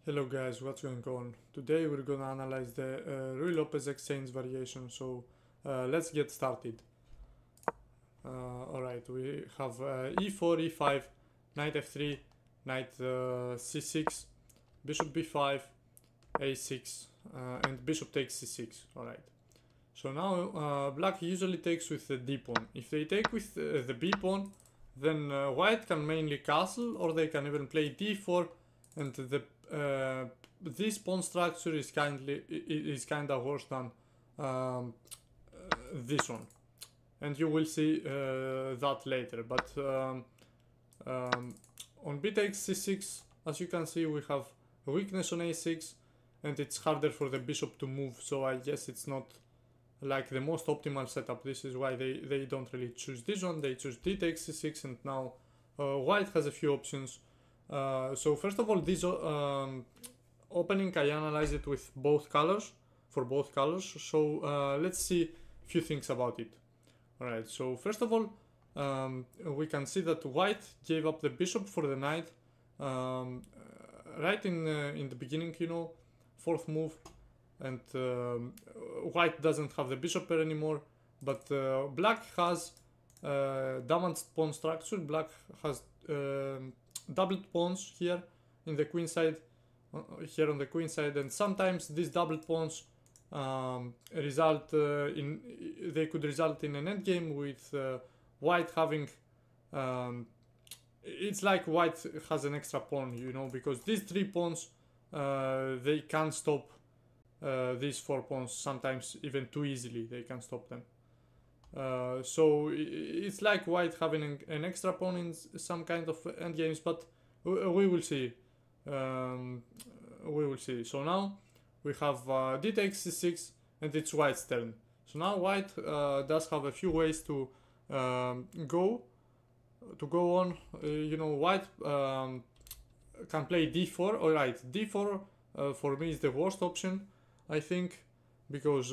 Hello guys, what's going on? Today we're gonna analyze the Lopez exchange variation, so let's get started. Alright, we have e4, e5, knight f3, knight c6, bishop b5, a6, and bishop takes c6. Alright, so now black usually takes with the d pawn. If they take with the b pawn, then white can mainly castle, or they can even play d4, and this pawn structure is kinda worse than this one, and you will see that later. But on b takes c6, as you can see, we have a weakness on a6, and it's harder for the bishop to move. So I guess it's not like the most optimal setup. This is why they don't really choose this one. They choose d takes c6, and now white has a few options. So first of all, this opening, I analyze it with both colors, for both colors. So let's see a few things about it. Alright, so first of all, we can see that white gave up the bishop for the knight right in the beginning, you know, fourth move, and white doesn't have the bishop pair anymore, but black has damaged pawn structure. Black has doubled pawns here in the queen side, here on the queen side, and sometimes these doubled pawns result they could result in an endgame with white having it's like white has an extra pawn, you know, because these three pawns they can't stop these four pawns, sometimes even too easily they can stop them. So it's like white having an extra pawn in some kind of endgames, but we will see. We will see. So now we have d takes c6, and it's white's turn. So now white does have a few ways to go on. You know, white can play d4. Alright, d4 for me is the worst option, I think, because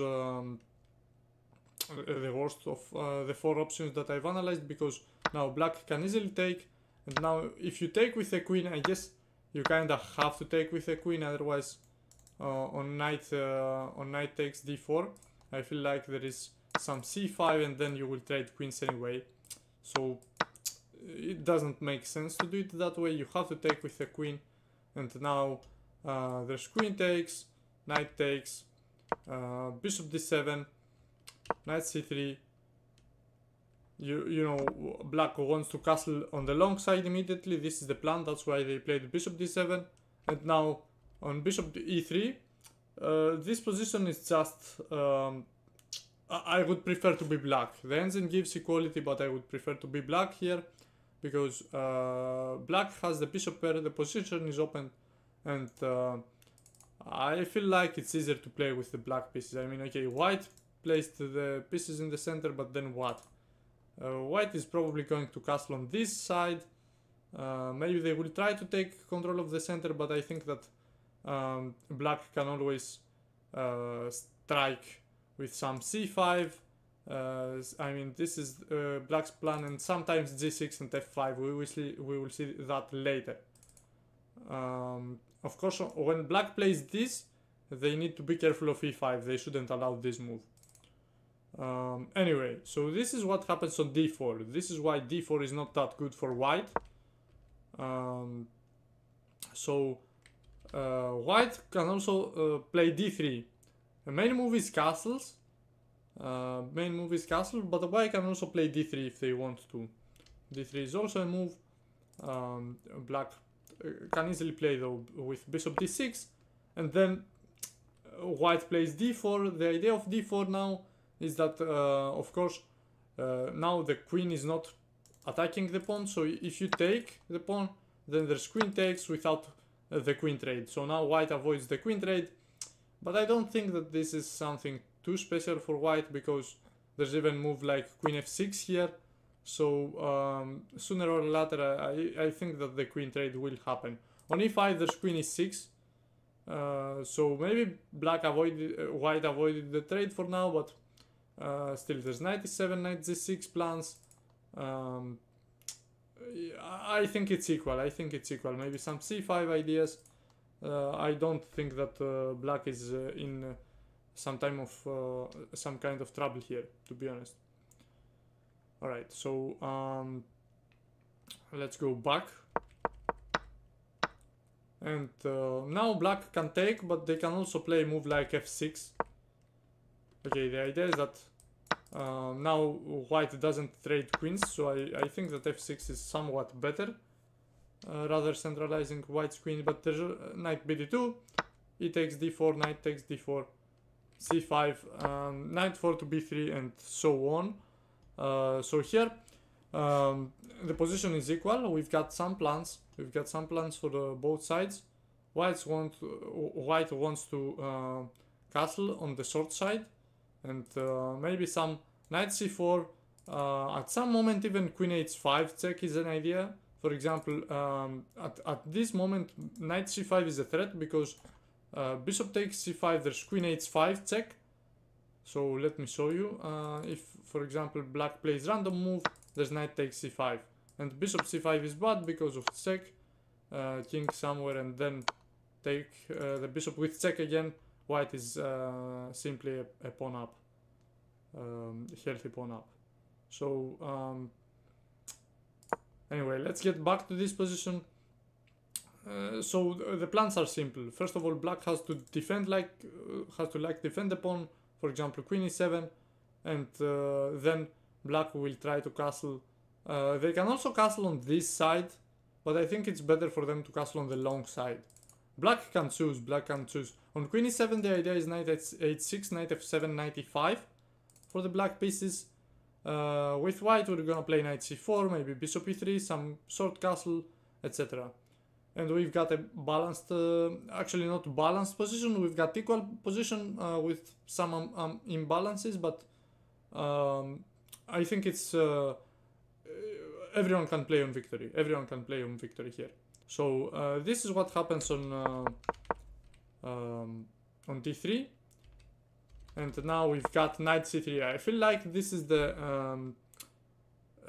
the worst of the four options that I've analyzed, because now black can easily take, and now if you take with a queen, I guess you kinda have to take with a queen, otherwise on knight takes d4, I feel like there is some c5, and then you will trade queens anyway. So it doesn't make sense to do it that way. You have to take with a queen, and now there's queen takes, knight takes, bishop d7, knight c3. You know, black wants to castle on the long side immediately. This is the plan. That's why they played bishop d7. And now on bishop e3, this position is just I would prefer to be black. The engine gives equality, but I would prefer to be black here, because black has the bishop pair, the position is open, and I feel like it's easier to play with the black pieces. I mean, okay, white placed the pieces in the center, but then what? White is probably going to castle on this side. Maybe they will try to take control of the center, but I think that black can always strike with some c5. I mean, this is black's plan, and sometimes g6 and f5. We will see that later. Of course, when black plays this, they need to be careful of e5. They shouldn't allow this move. Anyway, so this is what happens on d4. This is why d4 is not that good for white. White can also play d3. The main move is castles. But white can also play d3 if they want to. d3 is also a move. Black can easily play though with bishop d6, and then white plays d4. The idea of d4 now is that of course now the queen is not attacking the pawn, so if you take the pawn, then there's queen takes without the queen trade. So now white avoids the queen trade, but I don't think that this is something too special for white, because there's even move like queen f6 here. So sooner or later I think that the queen trade will happen. On e5 there's queen e6, so maybe white avoided the trade for now, but still there's knight e7, knight g6 plans. I think it's equal. Maybe some c5 ideas, I don't think that black is in some kind of trouble here, to be honest. All right, so let's go back. And now black can take, but they can also play a move like f6. Okay, the idea is that now white doesn't trade queens, so I think that f6 is somewhat better, rather centralizing white's queen. But there's knight bd2, e takes d4, knight takes d4, c5, knight 4 to b3, and so on. So here the position is equal. We've got some plans. We've got some plans for both sides. White wants to castle on the short side, and maybe some knight c4. At some moment, even queen h5 check is an idea. For example, at this moment, knight c5 is a threat because bishop takes c5. There's queen h5 check. So let me show you. If, for example, black plays random move, there's knight takes c5, and bishop c5 is bad because of check, king somewhere, and then take the bishop with check again. White is simply a pawn up, healthy pawn up. So anyway, let's get back to this position. So the plans are simple. First of all, black has to defend defend the pawn. For example, queen e7, and then black will try to castle. They can also castle on this side, but I think it's better for them to castle on the long side. Black can choose. On queen e7, the idea is knight h6, knight f7, knight e5 for the black pieces. With white, we're gonna play knight c4, maybe bishop e3, some short castle, etc. And we've got a balanced, actually not balanced position, we've got equal position with some imbalances, but I think it's everyone can play on victory. Everyone can play on victory here. So this is what happens on d3, and now we've got knight c3. I feel like this is the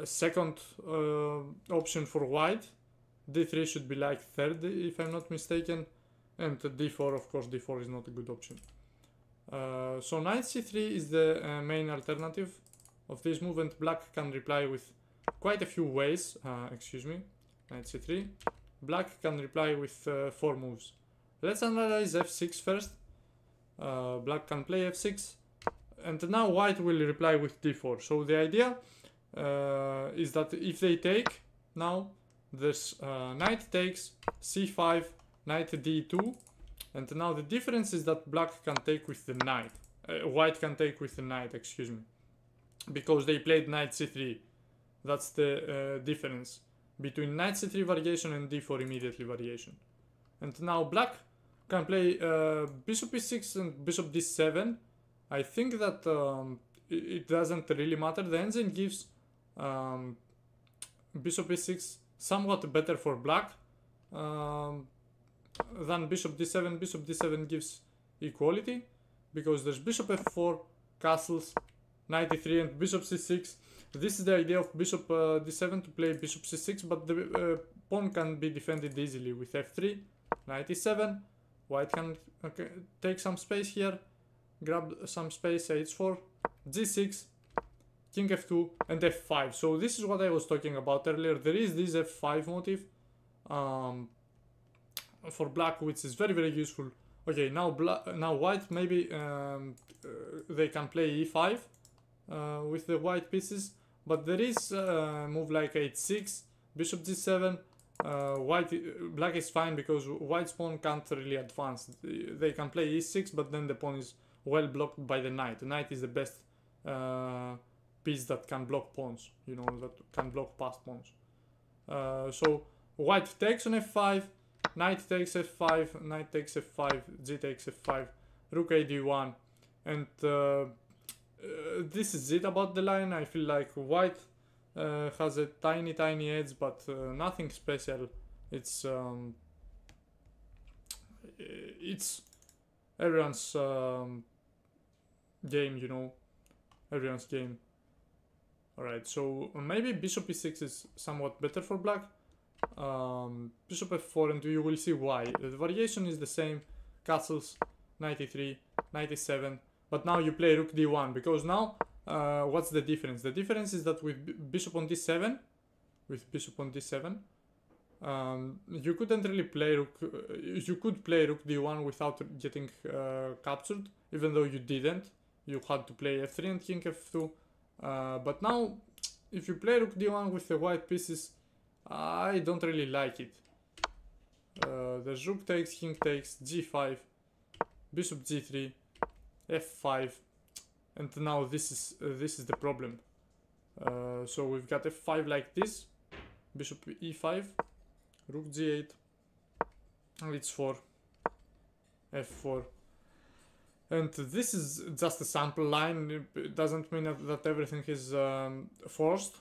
second option for white. d3 should be like third, if I'm not mistaken, and d4, of course, d4 is not a good option. So knight c3 is the main alternative of this move, and black can reply with quite a few ways. Excuse me, knight c3. Black can reply with 4 moves. Let's analyze f6 first. Black can play f6, and now white will reply with d4. So the idea is that if they take, now there's knight takes, c5, knight d2, and now the difference is that black can take with the knight. White can take with the knight, excuse me, because they played knight c3. That's the difference between knight c3 variation and d4 immediately variation. And now black can play bishop e6 and bishop d7. I think that it doesn't really matter. The engine gives bishop e6 somewhat better for black than bishop d7. Bishop d7 gives equality because there's bishop f4, castles, knight e3, and bishop c6. This is the idea of bishop d7 to play bishop c6, but the pawn can be defended easily with f3, knight e7. White can take some space here, grab some space, h4, g6, king f2, and f5. So this is what I was talking about earlier. There is this f5 motif for black, which is very, very useful. Okay, now white, maybe they can play e5 with the white pieces, but there is a move like h6, bishop g7. Black is fine because white's pawn can't really advance. They can play e6, but then the pawn is well blocked by the knight. The knight is the best piece that can block pawns, you know, that can block past pawns. So white takes on f5, knight takes f5, knight takes f5, g takes f5, rook a d1, and this is it about the line. I feel like white has a tiny edge, but nothing special. It's everyone's game, you know, everyone's game. Alright, so maybe bishop e6 is somewhat better for black. bishop f4, and you will see why. The variation is the same, castles 93, 97, but now you play rook d1, because now what's the difference? The difference is that with bishop on d7, you couldn't really play rook, you could play rook d1 without getting captured, even though you didn't. You had to play f3 and king f2, but now if you play rook d1 with the white pieces, I don't really like it. There's rook takes, king takes, g5, bishop g3, f5, and now this is the problem. So we've got f5 like this, bishop e5, rook g8, h4, f4, and this is just a sample line. It doesn't mean that everything is forced,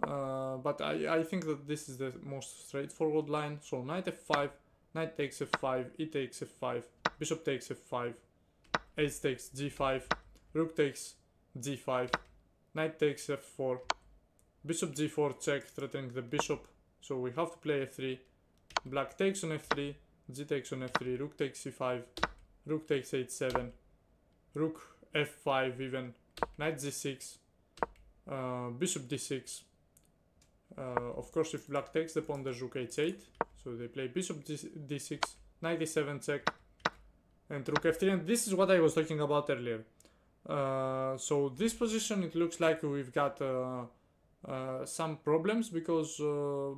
but I think that this is the most straightforward line. So knight f5, knight takes f5, e takes f5, bishop takes f5, ace takes g5, rook takes g5, knight takes f4, bishop g4 check, threatening the bishop, so we have to play f3, black takes on f3, g takes on f3, rook takes c5, rook takes h7, rook f5 even, knight g6, bishop d6, of course if black takes the pawn there's rook h8, so they play bishop d6, knight e7 check, and rook f3, and this is what I was talking about earlier. So this position, it looks like we've got some problems, because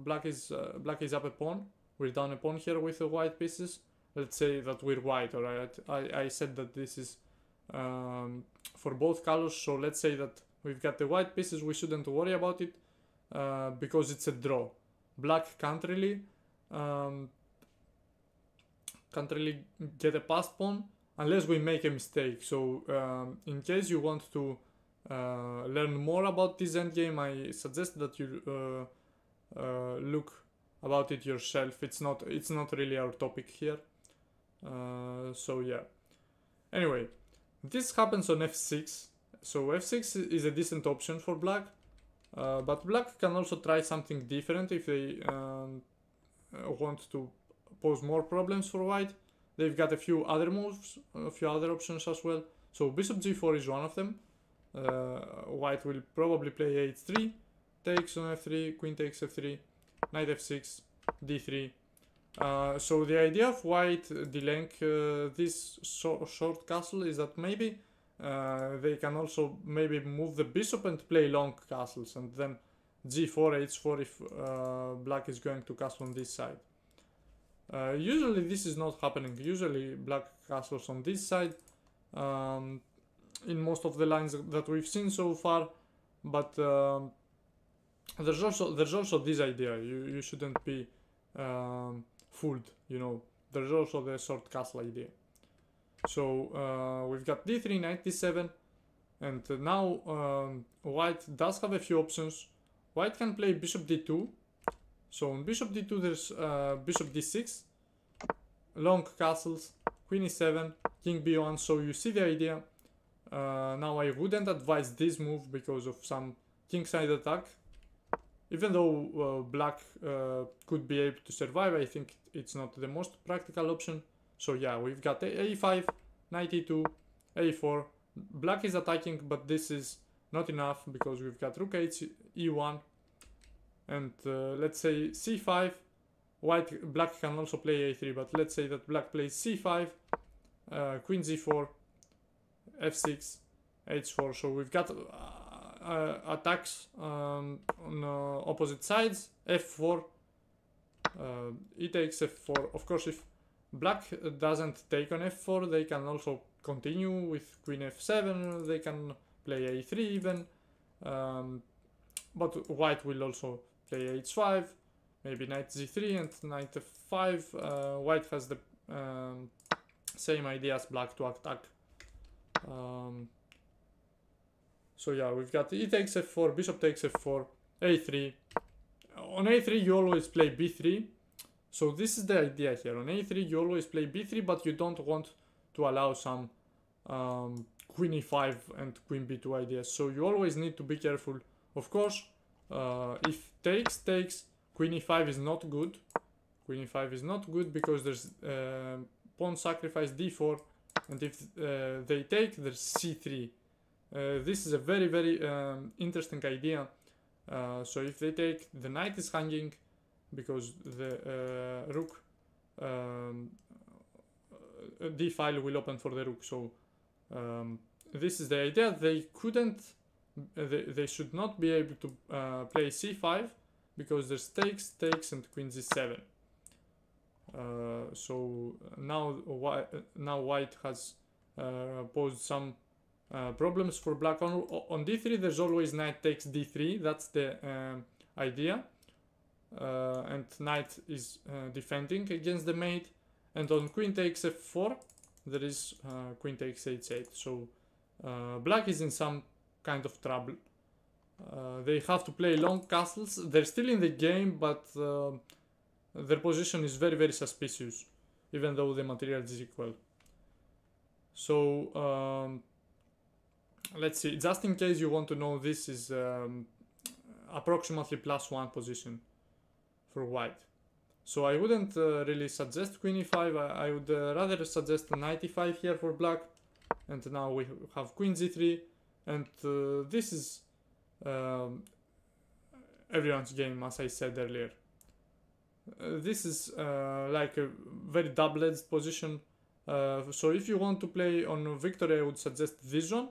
black is up a pawn. We're down a pawn here with the white pieces. Let's say that we're white, alright? I said that this is for both colors, so let's say that we've got the white pieces, we shouldn't worry about it, because it's a draw. Black can't really get a passed pawn unless we make a mistake. So in case you want to learn more about this endgame, I suggest that you look about it yourself. It's not really our topic here. So yeah. Anyway, this happens on f6. So f6 is a decent option for black, but black can also try something different if they want to pose more problems for white. They've got a few other moves, a few other options as well. So bishop g4 is one of them. White will probably play h3, takes on f3, queen takes f3, knight f6, d3. So the idea of white delaying this short castle is that maybe they can also maybe move the bishop and play long castles, and then g4, h4 if black is going to castle on this side. Usually this is not happening. Usually black castles on this side in most of the lines that we've seen so far, but there's also this idea. You shouldn't be fooled, you know. There's also the short castle idea. So we've got d3, knight d7, and now white does have a few options. White can play bishop d2. So on bishop d2 there's bishop d6, long castles, queen e7, king b1, so you see the idea. Now I wouldn't advise this move because of some kingside attack. Even though black could be able to survive, I think it's not the most practical option. So yeah, we've got a5, knight e2, a4. Black is attacking, but this is not enough because we've got rook h, e1, and let's say c5. Black can also play a3, but let's say that black plays c5, queen g4, f6, h4. So we've got attacks on opposite sides. f4, e takes f4. Of course, if black doesn't take on f4, they can also continue with queen f7. They can play a3 even, but white will also play h5, maybe knight g3 and knight f5. White has the same idea as black to attack. So yeah, we've got e takes f4, bishop takes f4, a3. On a3 you always play b3. So this is the idea here. On a3 you always play b3, but you don't want to allow some queen e5 and queen b2 ideas. So you always need to be careful. Of course, if takes, queen e5 is not good. Queen e5 is not good because there's pawn sacrifice d4, and if they take, there's c3. This is a very, very interesting idea. So if they take, the knight is hanging because the rook d file will open for the rook. So this is the idea. They couldn't, they should not be able to play c5 because there's takes and queen g7. So now white has posed some problems for black. On d3 there's always knight takes d3, that's the idea, and knight is defending against the mate. And on queen takes f4 there is queen takes h8. So black is in some kind of trouble. They have to play long castles. They're still in the game, but their position is very, very suspicious, even though the material is equal. So let's see, just in case you want to know, this is approximately +1 position for white. So I wouldn't really suggest queen e5. I would rather suggest knight e5 here for black. And now we have queen g3, and this is everyone's game, as I said earlier. This is like a very double-edged position. So if you want to play on victory, I would suggest this one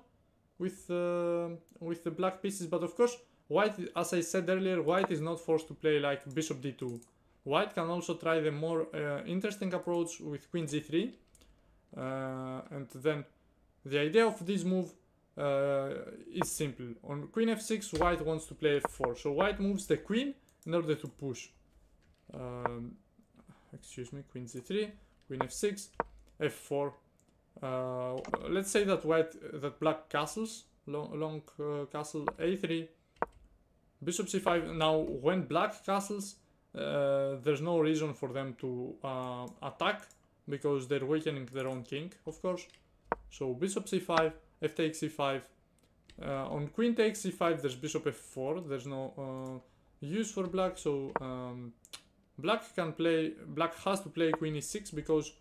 with the black pieces. But of course, white, as I said earlier, white is not forced to play like bishop d2. White can also try the more interesting approach with queen g3, and then the idea of this move is simple. On queen f6, white wants to play f4, so white moves the queen in order to push. Excuse me, queen g3, queen f6, f4. Let's say that black castles, long castle a3, bishop c5. Now, when black castles, there's no reason for them to attack because they're weakening their own king, of course. So bishop c5, f takes c5. On queen takes c5, there's bishop f4. There's no use for black, so black has to play queen e6 because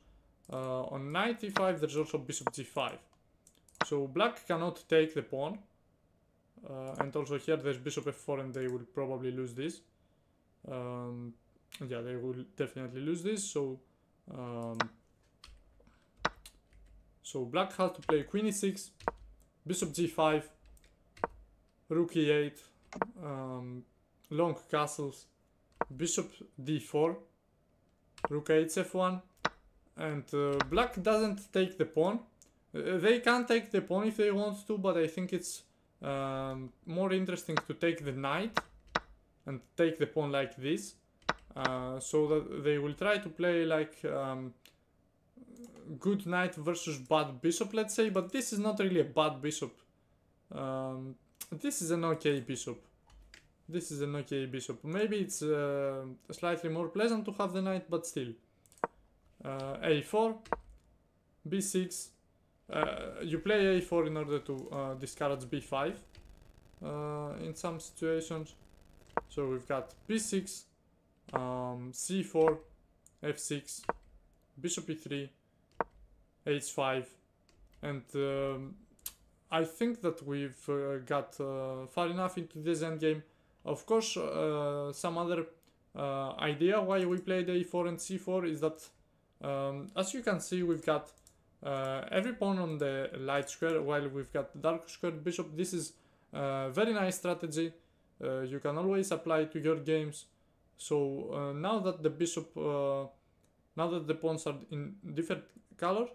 on knight e5 there's also bishop g5. So black cannot take the pawn, and also here there's bishop f4, and they will probably lose this. Yeah, they will definitely lose this. So so black has to play queen e6, bishop g5, rook e8, long castles, bishop d4, rook h1, and black doesn't take the pawn. They can take the pawn if they want to, but I think it's more interesting to take the knight and take the pawn like this, so that they will try to play like good knight versus bad bishop, let's say, but this is not really a bad bishop. This is an okay bishop. This is an okay bishop. Maybe it's slightly more pleasant to have the knight, but still. A4, b6. You play a4 in order to discourage b5 in some situations. So we've got b6, c4, f6, bishop e3, h5, and I think that we've got far enough into this endgame. Of course, some other idea why we played a4 and c4 is that, as you can see, we've got every pawn on the light square while we've got dark square bishop. This is a very nice strategy. You can always apply to your games. So now that the bishop, now that the pawns are in different color,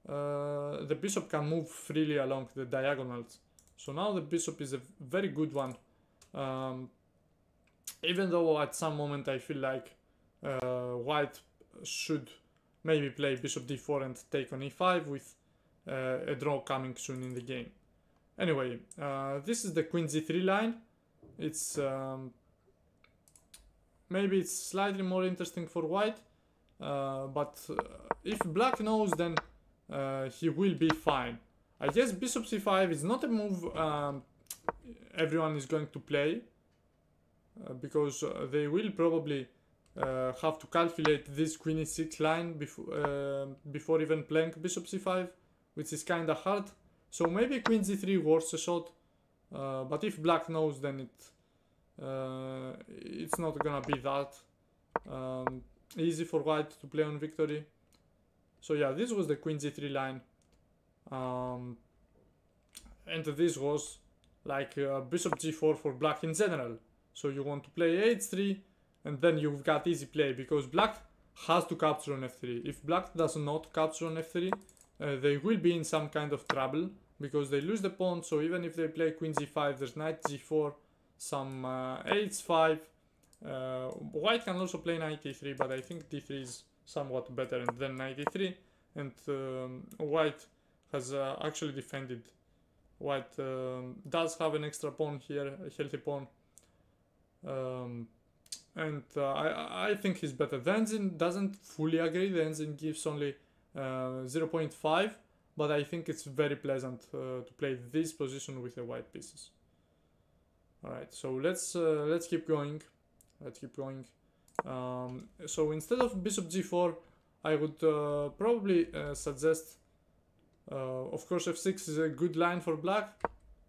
the bishop can move freely along the diagonals. So now the bishop is a very good one. Even though at some moment I feel like white should maybe play bishop d4 and take on e5 with a draw coming soon in the game. Anyway, this is the queen g3 line. It's maybe it's slightly more interesting for white, but if black knows, then he will be fine. I guess bishop c5 is not a move everyone is going to play. because they will probably have to calculate this queen e6 line before even playing bishop c5, which is kinda hard. So maybe queen g3 worth a shot, but if black knows, then it's not gonna be that easy for white to play on victory. So yeah, this was the queen g3 line, and this was like bishop g4 for black in general. So you want to play h3, and then you've got easy play, because black has to capture on f3. If black does not capture on f3, they will be in some kind of trouble, because they lose the pawn. So even if they play queen g5, there's knight g4, some h5. White can also play knight e3, but I think d3 is somewhat better than knight e3, and white has actually defended. White does have an extra pawn here, a healthy pawn, and I think he's better. The engine doesn't fully agree. The engine gives only 0.5, but I think it's very pleasant to play this position with the white pieces. Alright, so let's keep going. So instead of bishop g4, I would probably suggest, of course f6 is a good line for black,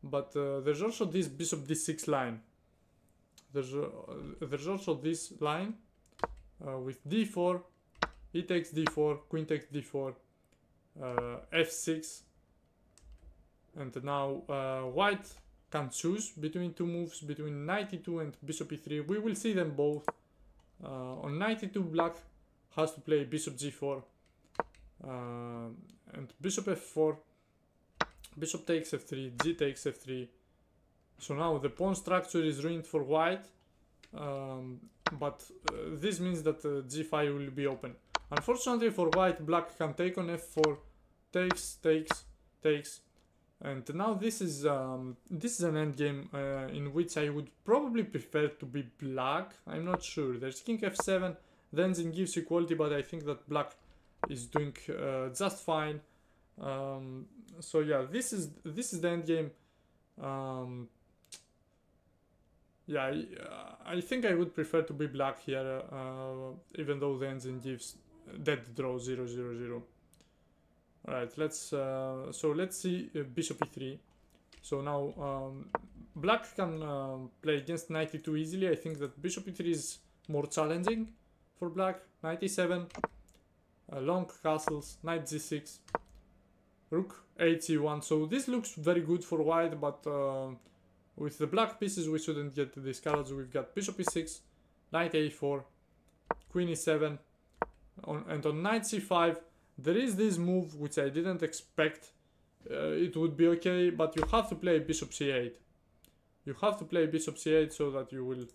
but there's also this bishop d6 line. There's also this line with d4, e takes d4, queen takes d4, f6, and now white can choose between two moves, between knight e2 and bishop e3. We will see them both. On knight e2, black has to play bishop g4 and bishop f4, bishop takes f3, g takes f3. So now the pawn structure is ruined for white, but this means that g5 will be open. Unfortunately for white, black can take on f4, takes, and now this is an endgame in which I would probably prefer to be black. I'm not sure. There's king f7, the engine gives equality, but I think that black is doing just fine. So yeah, this is the endgame. Yeah, I think I would prefer to be black here, even though the engine gives dead draw 0-0-0. Alright, let's see bishop e3. So now black can play against knight e2 easily. I think that bishop e3 is more challenging for black. Knight e7, long castles, knight g6, rook h1. So this looks very good for white, but with the black pieces we shouldn't get discouraged. We've got bishop e6, knight a4, queen e7, and on knight c5 there is this move which I didn't expect. It would be okay, but you have to play bishop c8. You have to play bishop c8 so that you will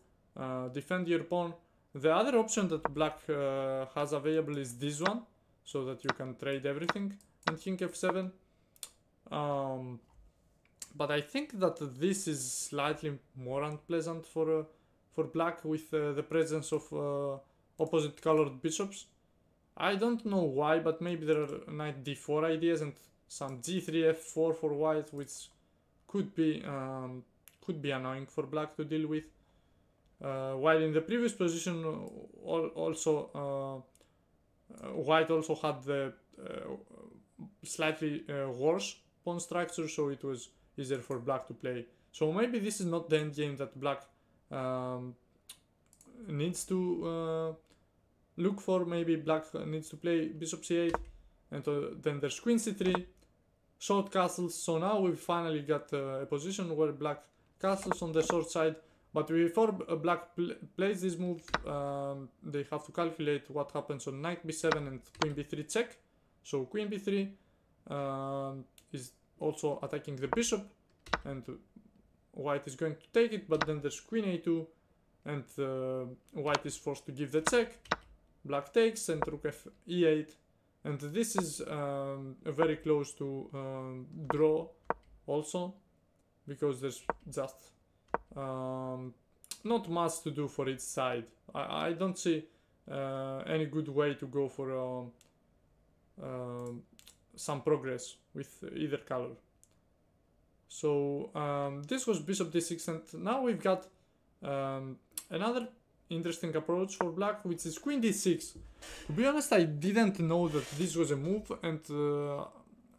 defend your pawn. The other option that black has available is this one, so that you can trade everything in king f7. But I think that this is slightly more unpleasant for black with the presence of opposite colored bishops. I don't know why, but maybe there are knight d4 ideas and some g3 f4 for white, which could be annoying for black to deal with. While in the previous position, white also had the slightly worse pawn structure, so it was easier for black to play. So maybe this is not the endgame that black needs to look for. Maybe black needs to play bishop c8, and then there's queen c3, short castles. So now we finally got a position where black castles on the short side. But before black plays this move, they have to calculate what happens on knight b7 and queen b3 check. So queen b3 is also attacking the bishop, and white is going to take it, but then there's queen a2, and white is forced to give the check. Black takes, and rook f e8, and this is very close to draw also, because there's just not much to do for each side. I don't see any good way to go for some progress with either color. So this was bishop d6, and now we've got another interesting approach for black, which is queen d6. To be honest, I didn't know that this was a move, and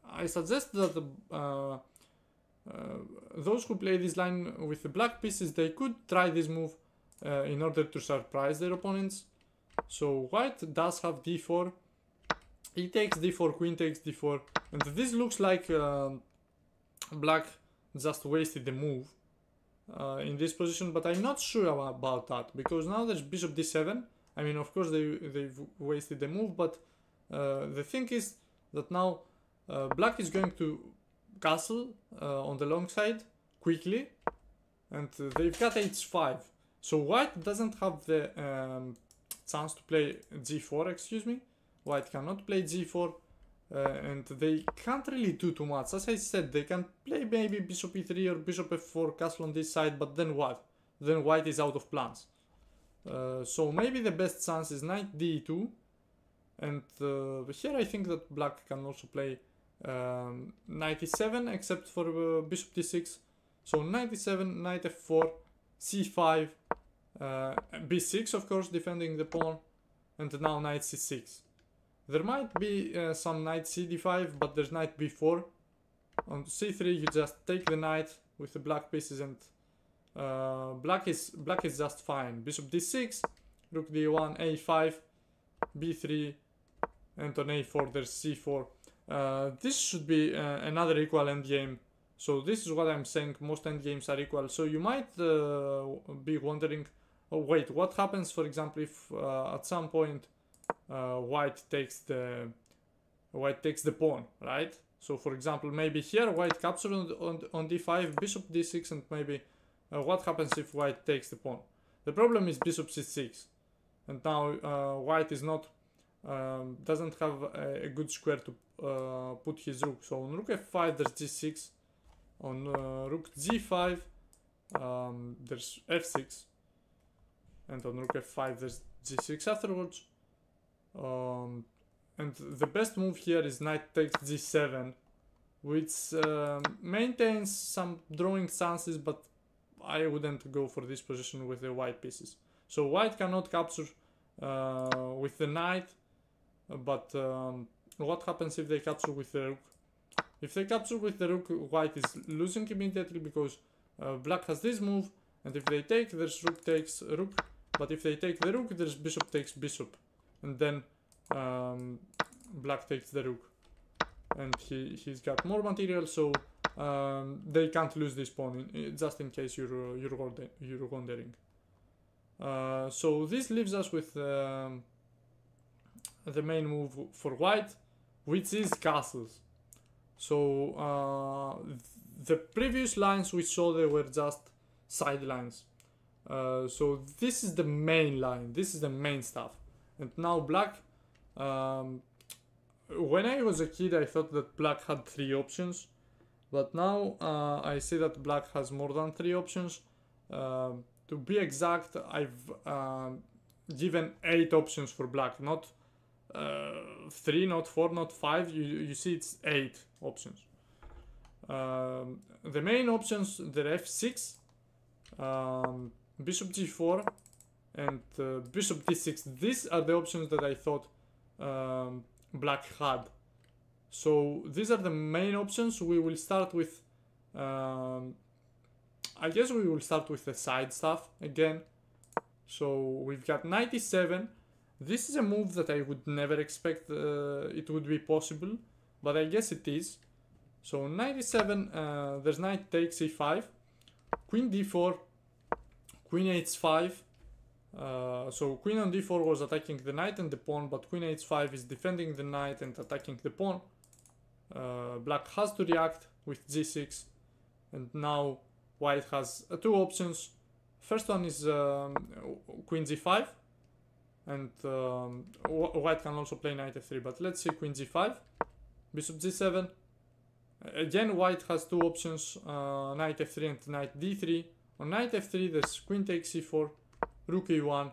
I suggest that those who play this line with the black pieces, they could try this move in order to surprise their opponents. So white does have d4, he takes d4, queen takes d4, and this looks like black just wasted the move in this position, but I'm not sure about that, because now there's bishop d7. I mean, of course they've wasted the move, but the thing is that now black is going to castle on the long side quickly, and they've got h5. So white doesn't have the chance to play g4, excuse me. White cannot play g4, and they can't really do too much. As I said, they can play maybe bishop e3 or bishop f4, castle on this side, but then what? Then white is out of plans. So maybe the best chance is knight d2, and here I think that black can also play knight e7, except for bishop d6. So knight e7, knight f4, c5, b6 of course, defending the pawn, and now knight c6. There might be some knight cd5, but there's knight b4. On c3 you just take the knight with the black pieces, and black is just fine. Bishop d6, rook d1, a5, b3, and on a4 there's c4. This should be another equal endgame. So this is what I'm saying, most endgames are equal. So you might be wondering, oh wait, what happens for example if at some point white takes the pawn, right? So for example, maybe here white captures on d5, bishop d6, and maybe what happens if white takes the pawn? The problem is bishop c6, and now white is not doesn't have a good square to put his rook. So on rook f5 there's g6, on rook g5 there's f6, and on rook f5 there's g6 afterwards. And the best move here is knight takes g7, which maintains some drawing chances, but I wouldn't go for this position with the white pieces. So white cannot capture with the knight, but what happens if they capture with the rook? If they capture with the rook, white is losing immediately, because black has this move, and if they take, there's rook takes rook, but if they take the rook, there's bishop takes bishop, and then black takes the rook, and he's got more material, so they can't lose this pawn, just in case you're wondering. So this leaves us with the main move for white, which is castles. So the previous lines we saw, they were just sidelines. So this is the main line, this is the main stuff. And now black, when I was a kid I thought that black had 3 options, but now I see that black has more than 3 options. To be exact, I've given 8 options for black, not 3, not 4, not 5. You see it's 8 options. The main options, they're f6, bishop g4, and bishop d6. These are the options that I thought black had. So these are the main options. We will start with I guess we will start with the side stuff again. So we've got knight e7. This is a move that I would never expect it would be possible, but I guess it is. So knight e7, there's knight takes e5, queen d4, queen h5. So queen on d4 was attacking the knight and the pawn, but queen h5 is defending the knight and attacking the pawn. Black has to react with g6, and now white has 2 options. First one is queen g5, and white can also play knight f3, but let's see queen g5, bishop g7. Again, white has 2 options, knight f3 and knight d3. On knight f3 there's queen takes c4, rook e1,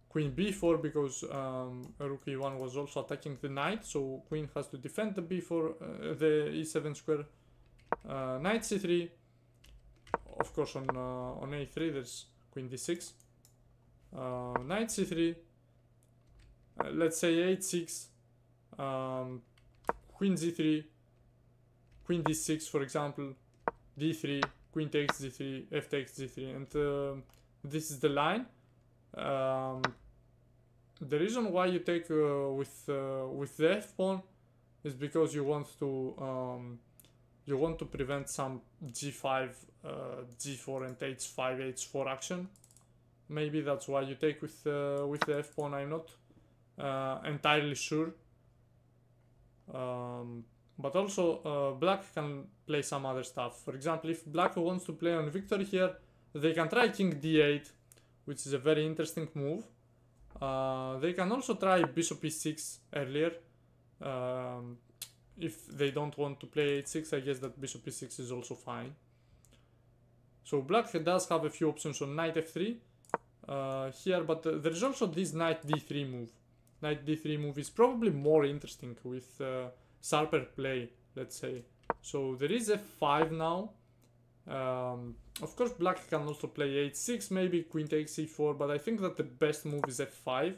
queen b4, because rook e1 was also attacking the knight, so queen has to defend the b4, the e7 square. Knight c3, of course on a3 there's queen d6, knight c3, let's say h6, queen z3, queen d6 for example, d3, queen takes d3, f takes d3, and this is the line. The reason why you take with the f pawn is because you want to prevent some g5, g4 and h5, h4 action. Maybe that's why you take with the f pawn. I'm not entirely sure. But also black can play some other stuff. For example, if black wants to play on victory here, they can try king d8, which is a very interesting move. They can also try bishop e6 earlier. If they don't want to play h6, I guess that bishop e6 is also fine. So black does have a few options on knight f3 here, but there's also this knight d3 move. Knight d3 move is probably more interesting with sharper play, let's say. So there is f5 now. Of course black can also play h6, maybe queen takes e4, but I think that the best move is f5.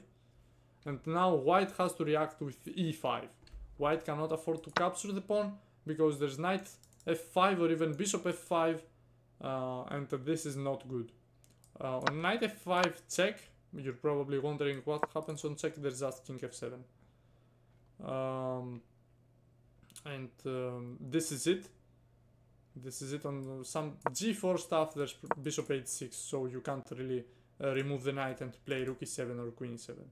And now white has to react with e5. White cannot afford to capture the pawn because there's knight f5 or even bishop f5, and this is not good. On knight f5 check, you're probably wondering what happens on check. There's just king f7. This is it. This is it. On some g4 stuff there's bishop h6, so you can't really remove the knight and play rook e7 or queen e7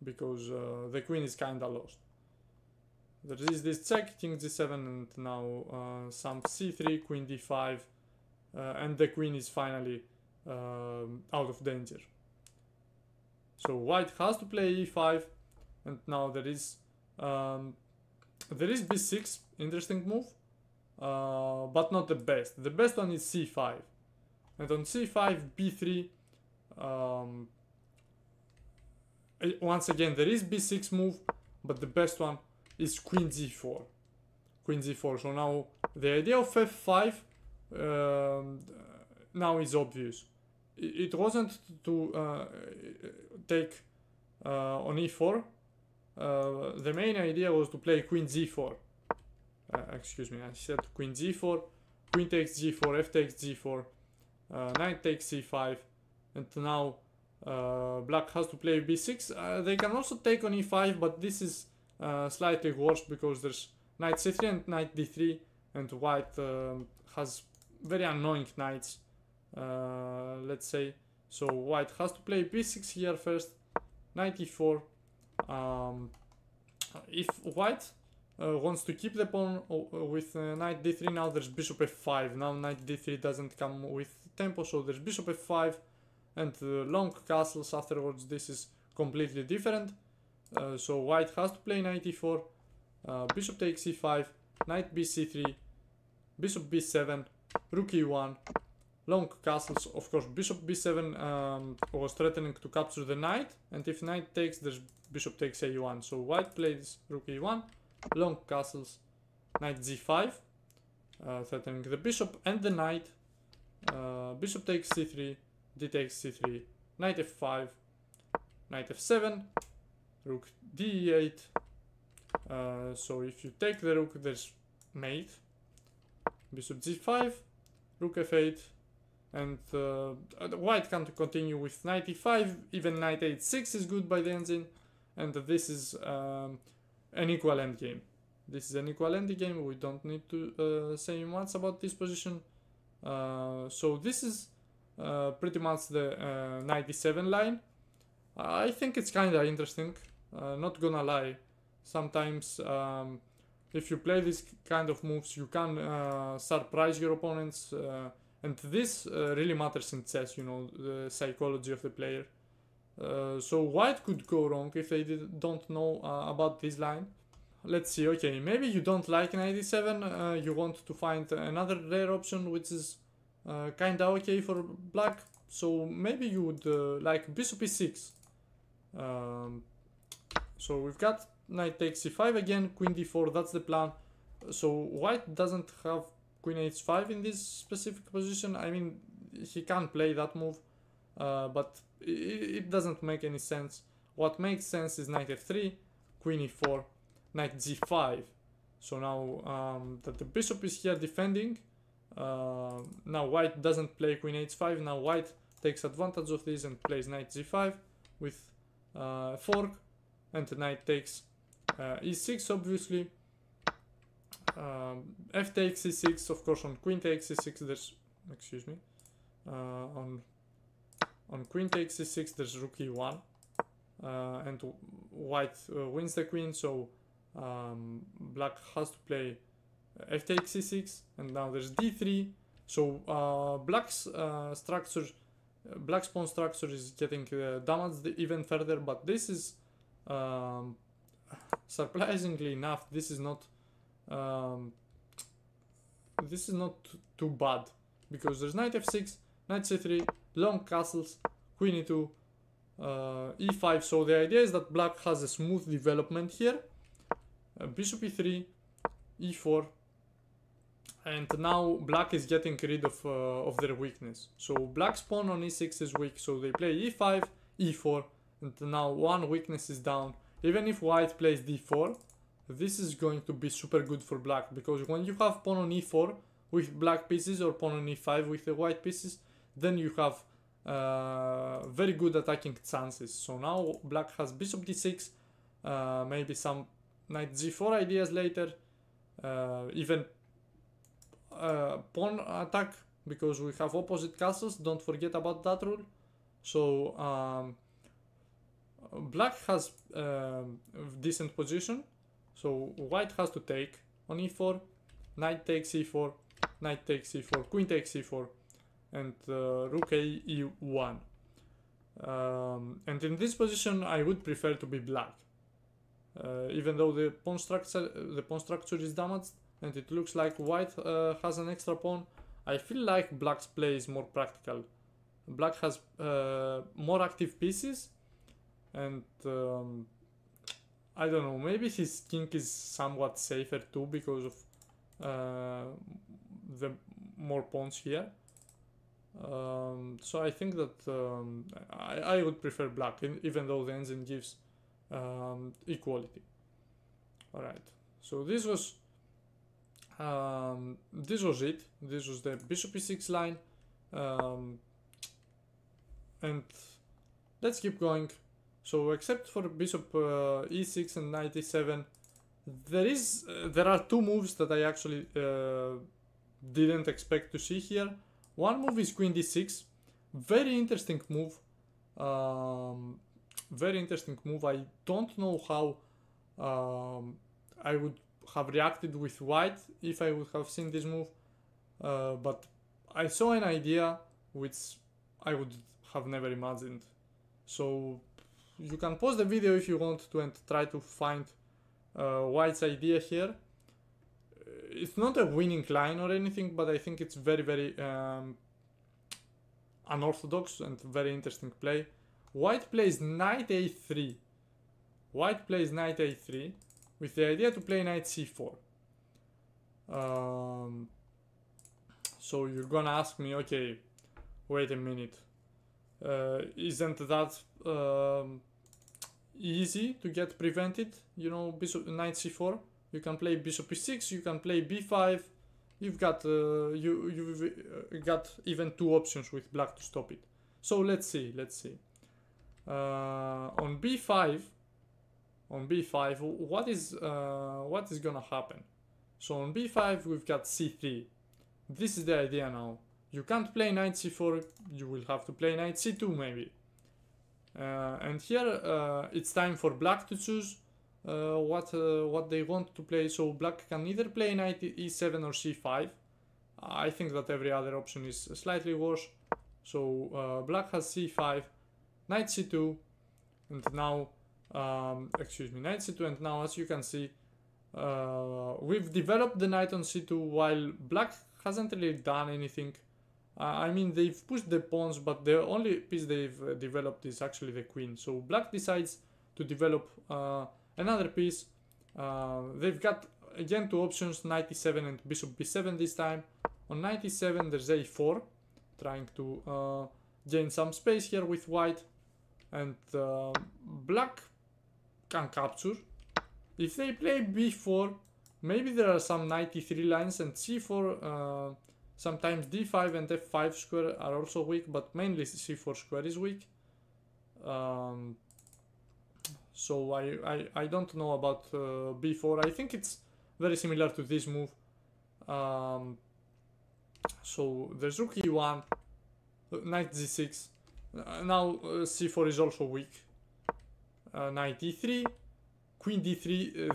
because the queen is kinda lost. There is this check, king g7, and now some c3, queen d5, and the queen is finally out of danger. So white has to play e5, and now there is b6, interesting move, but not the best. The best one is c5, and on c5, b3. Once again, there is b6 move, but the best one is queen g4. Queen g4. So now the idea of f5 now is obvious. It wasn't to take on e4. The main idea was to play queen g4. Excuse me, I said queen g4, queen takes g4, f takes g4, knight takes c5, and now black has to play b6. They can also take on e5, but this is slightly worse because there's knight c3 and knight d3, and white has very annoying knights, let's say. So white has to play b6 here first, knight e4. If white wants to keep the pawn with knight d3, now there's bishop f5. Now knight d3 doesn't come with tempo, so there's bishop f5 and long castles afterwards. This is completely different. So white has to play knight e4, bishop takes e5, knight bc3, bishop b7, rook e1, long castles. Of course, bishop b7 was threatening to capture the knight, and if knight takes, there's bishop takes a1. So white plays rook e1, long castles, knight g5, threatening the bishop and the knight, bishop takes c3, d takes c3, knight f5, knight f7, rook d8. So if you take the rook, there's mate, bishop g5, rook f8, and white can continue with knight e5. Even knight h6 is good by the engine, and this is an equal endgame. This is an equal endgame. We don't need to say much about this position. So this is pretty much the knight e7 line. I think it's kind of interesting, not gonna lie. Sometimes if you play this kind of moves, you can surprise your opponents, and this really matters in chess, you know, the psychology of the player. So white could go wrong if they don't know about this line. Let's see. Okay, maybe you don't like knight e7, you want to find another rare option which is kinda okay for black, so maybe you would like bishop e6. So we've got knight takes c5 again, queen d4, that's the plan. So white doesn't have queen h5 in this specific position. I mean, he can play that move, but it doesn't make any sense. What makes sense is knight f3, queen e4, knight g5. So now that the bishop is here defending, now white doesn't play queen h5. Now white takes advantage of this and plays knight g5 with fork, and the knight takes e6 obviously. F takes e6, of course. On queen takes e6 there's, excuse me, on queen takes e6 there's rook e1, and white wins the queen, so black has to play f takes e6, and now there's d3. So black's pawn structure is getting damaged even further, but this is surprisingly enough, this is not too bad, because there's knight f6, knight c3, long castles, queen e2, e5. So the idea is that black has a smooth development here. Bishop e3, e4, and now black is getting rid of their weakness. So black's pawn on e6 is weak, so they play e5, e4, and now one weakness is down. Even if white plays d4, this is going to be super good for black, because when you have pawn on e4 with black pieces, or pawn on e5 with the white pieces, then you have very good attacking chances. So now black has bishop d6, maybe some knight g4 ideas later, even pawn attack, because we have opposite castles, don't forget about that rule. So black has decent position, so white has to take on e4, knight takes e4, knight takes e4, queen takes e4, and rook a e1. And in this position I would prefer to be black, even though the pawn structure is damaged and it looks like white has an extra pawn. I feel like black's play is more practical. Black has more active pieces, and I don't know, maybe his king is somewhat safer too because of the more pawns here. So I think that I would prefer black, even though the engine gives equality. Alright, so this was it. This was the bishop e6 line, and let's keep going. So except for bishop e6 and knight e7, there are two moves that I actually didn't expect to see here. One move is queen d6, very interesting move. Very interesting move. I don't know how I would have reacted with white if I would have seen this move, but I saw an idea which I would have never imagined. So you can pause the video if you want to and try to find white's idea here. It's not a winning line or anything, but I think it's very, very unorthodox and very interesting play. White plays knight a3. White plays knight a3 with the idea to play knight c4. So you're gonna ask me, okay, wait a minute, isn't that easy to get prevented? You know, bishop knight c4. You can play bishop e6. You can play b5. You've got you've got even two options with black to stop it. So let's see. On b5, what is gonna happen? So on b5 we've got c3. This is the idea now. You can't play knight c4. You will have to play knight c2 maybe. And here it's time for black to choose what they want to play. So black can either play knight e7 or c5. I think that every other option is slightly worse. So black has c5, knight c2, and now knight c2, and now as you can see, we've developed the knight on c2 while black hasn't really done anything. I mean, they've pushed the pawns, but the only piece they've developed is actually the queen. So black decides to develop another piece. They've got again two options, knight e7 and bishop b7 this time. On knight e7 there's a4, trying to gain some space here with white, and black can capture. If they play b4, maybe there are some knight e3 lines, and c4, sometimes d5 and f5 square are also weak, but mainly c4 square is weak. So I don't know about b4. I think it's very similar to this move. So there's rook e1, knight g6. Now c4 is also weak. Knight e3, queen d3.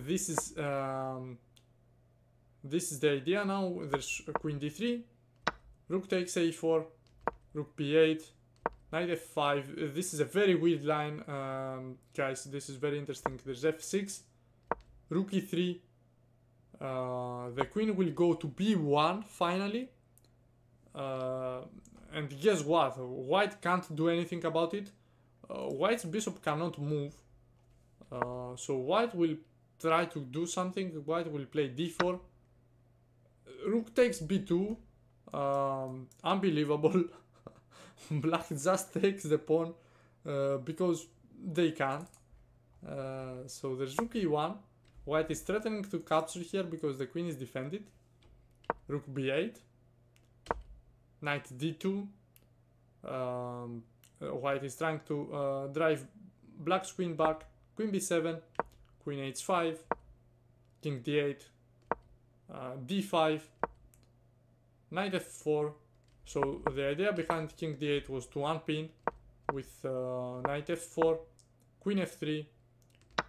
This is the idea now. There's queen d3, rook takes a4, rook b8, knight f5. This is a very weird line, guys. This is very interesting. There's f6, rook e3. The queen will go to b1 finally. And guess what? White can't do anything about it. White's bishop cannot move. So white will try to do something. White will play d4. Rook takes b2. Unbelievable. Black just takes the pawn because they can. So there's rook e1. White is threatening to capture here because the queen is defended. Rook b8. Knight d2. White is trying to drive black's queen back. Queen b7. Queen h5. King d8. d5. Knight f4. So the idea behind king d8 was to unpin with knight f4. Queen f3.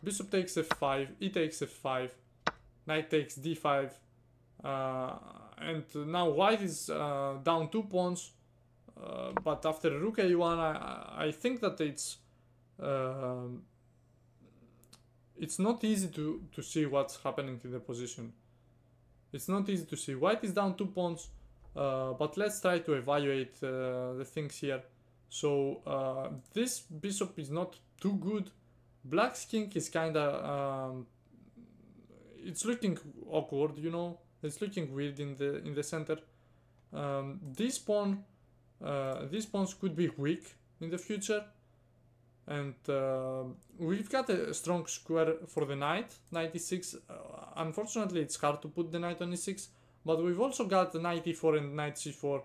Bishop takes f5. E takes f5. Knight takes d5. And now white is down 2 pawns, but after rook a1, I think that it's not easy to see what's happening in the position. It's not easy to see. White is down 2 pawns, but let's try to evaluate the things here. So this bishop is not too good. Black's king is kinda it's looking awkward, you know. It's looking weird in the center. These pawns could be weak in the future, and we've got a strong square for the knight, knight e6. Unfortunately, it's hard to put the knight on e6, but we've also got the knight e4 and knight c4.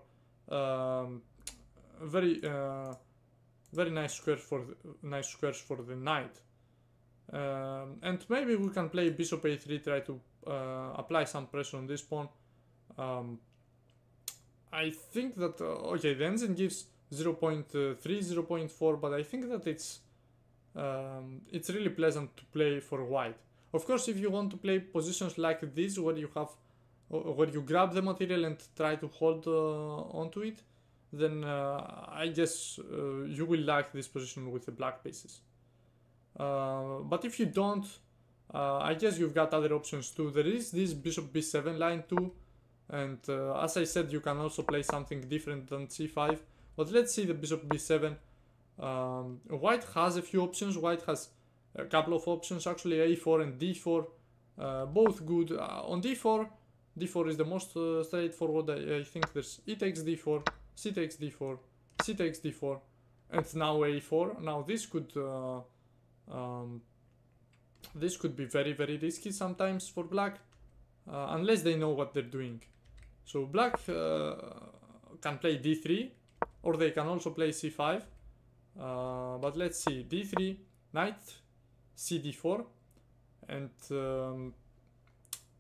Very nice squares for the knight. And maybe we can play bishop a3, try to apply some pressure on this pawn. I think that okay, the engine gives 0.3, 0.4, but I think that it's really pleasant to play for white. Of course, if you want to play positions like this, where you grab the material and try to hold onto it, then I guess you will like this position with the black pieces. But if you don't, I guess you've got other options too. There is this bishop b7 line too, and as I said, you can also play something different than c5. But let's see the bishop b7. White has a few options. White has a couple of options actually, a4 and d4, both good. On d4 is the most straightforward. I think there's e takes d4, c takes d4, c takes d4, and now a4. Now this could be very, very risky sometimes for black, unless they know what they're doing. So black can play d3, or they can also play c5. But let's see, d3, knight, c d4, and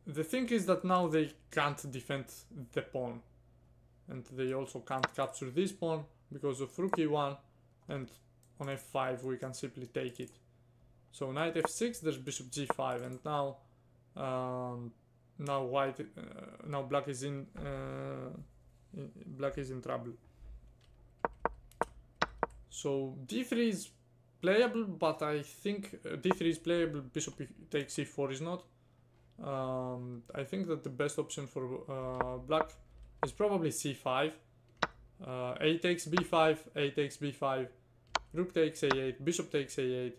the thing is that now they can't defend the pawn, and they also can't capture this pawn because of rook e1, and on f5 we can simply take it. So knight f6, there's bishop g5, and now black is in trouble. So d3 is playable, but I think d3 is playable. Bishop takes c4 is not. I think that the best option for black is probably c5. A takes b5, a takes b5, rook takes a8, bishop takes a8.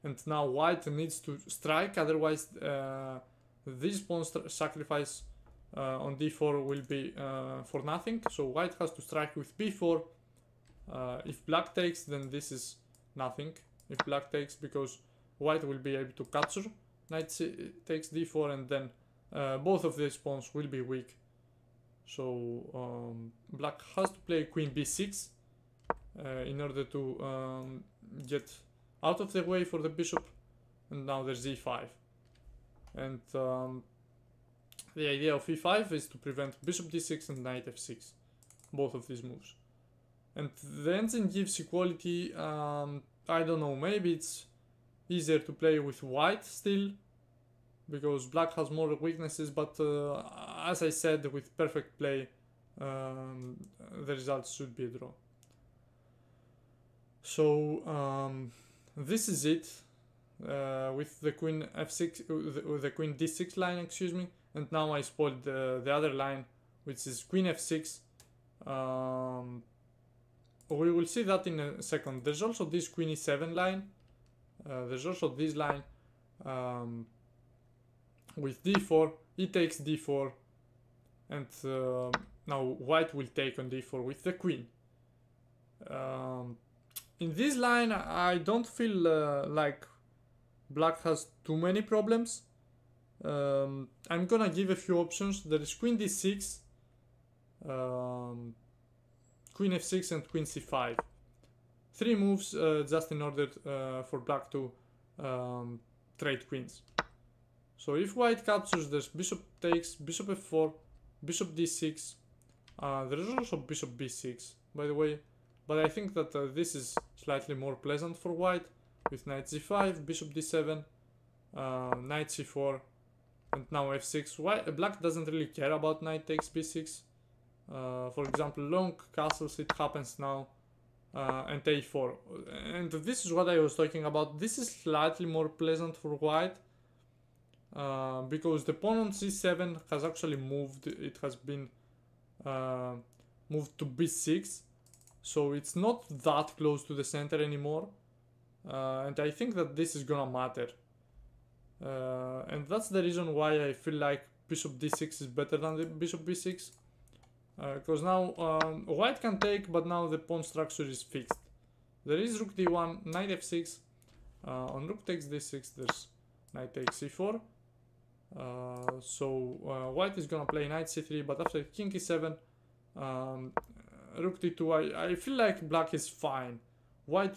And now white needs to strike, otherwise this pawn sacrifice on d4 will be for nothing. So white has to strike with b4. If black takes, then this is nothing. If black takes, because white will be able to capture, knight takes d4, and then both of these pawns will be weak. So black has to play queen b6 in order to get out of the way for the bishop, and now there's e5. And the idea of e5 is to prevent bishop d6 and knight f6, both of these moves. And the engine gives equality. I don't know, maybe it's easier to play with white still, because black has more weaknesses, but as I said, with perfect play, the results should be a draw. So this is it with the queen f6, with the queen d6 line, excuse me. And now I spoiled the other line, which is queen f6. We will see that in a second. There's also this queen e7 line. There's also this line with d4, e takes d4, and now white will take on d4 with the queen. In this line, I don't feel like black has too many problems. I'm gonna give a few options. There is queen d6, queen f6, and queen c5. 3 moves just in order for black to trade queens. So if white captures, there's bishop takes, bishop f4, bishop d6. There's also bishop b6, by the way. But I think that this is slightly more pleasant for white, with knight c5, bishop d7, knight c4, and now f6. Black doesn't really care about knight takes b6. For example, long castles, it happens now, and a4. And this is what I was talking about. This is slightly more pleasant for white, because the pawn on c7 has actually moved. It has been moved to b6, so it's not that close to the center anymore. And I think that this is gonna matter. And that's the reason why I feel like bishop d6 is better than the bishop b6. Because now white can take, but now the pawn structure is fixed. There is rook d1, knight f6. On rook takes d6, there's knight takes c4. So white is gonna play knight c3, but after king e7, rook d2, I feel like black is fine. White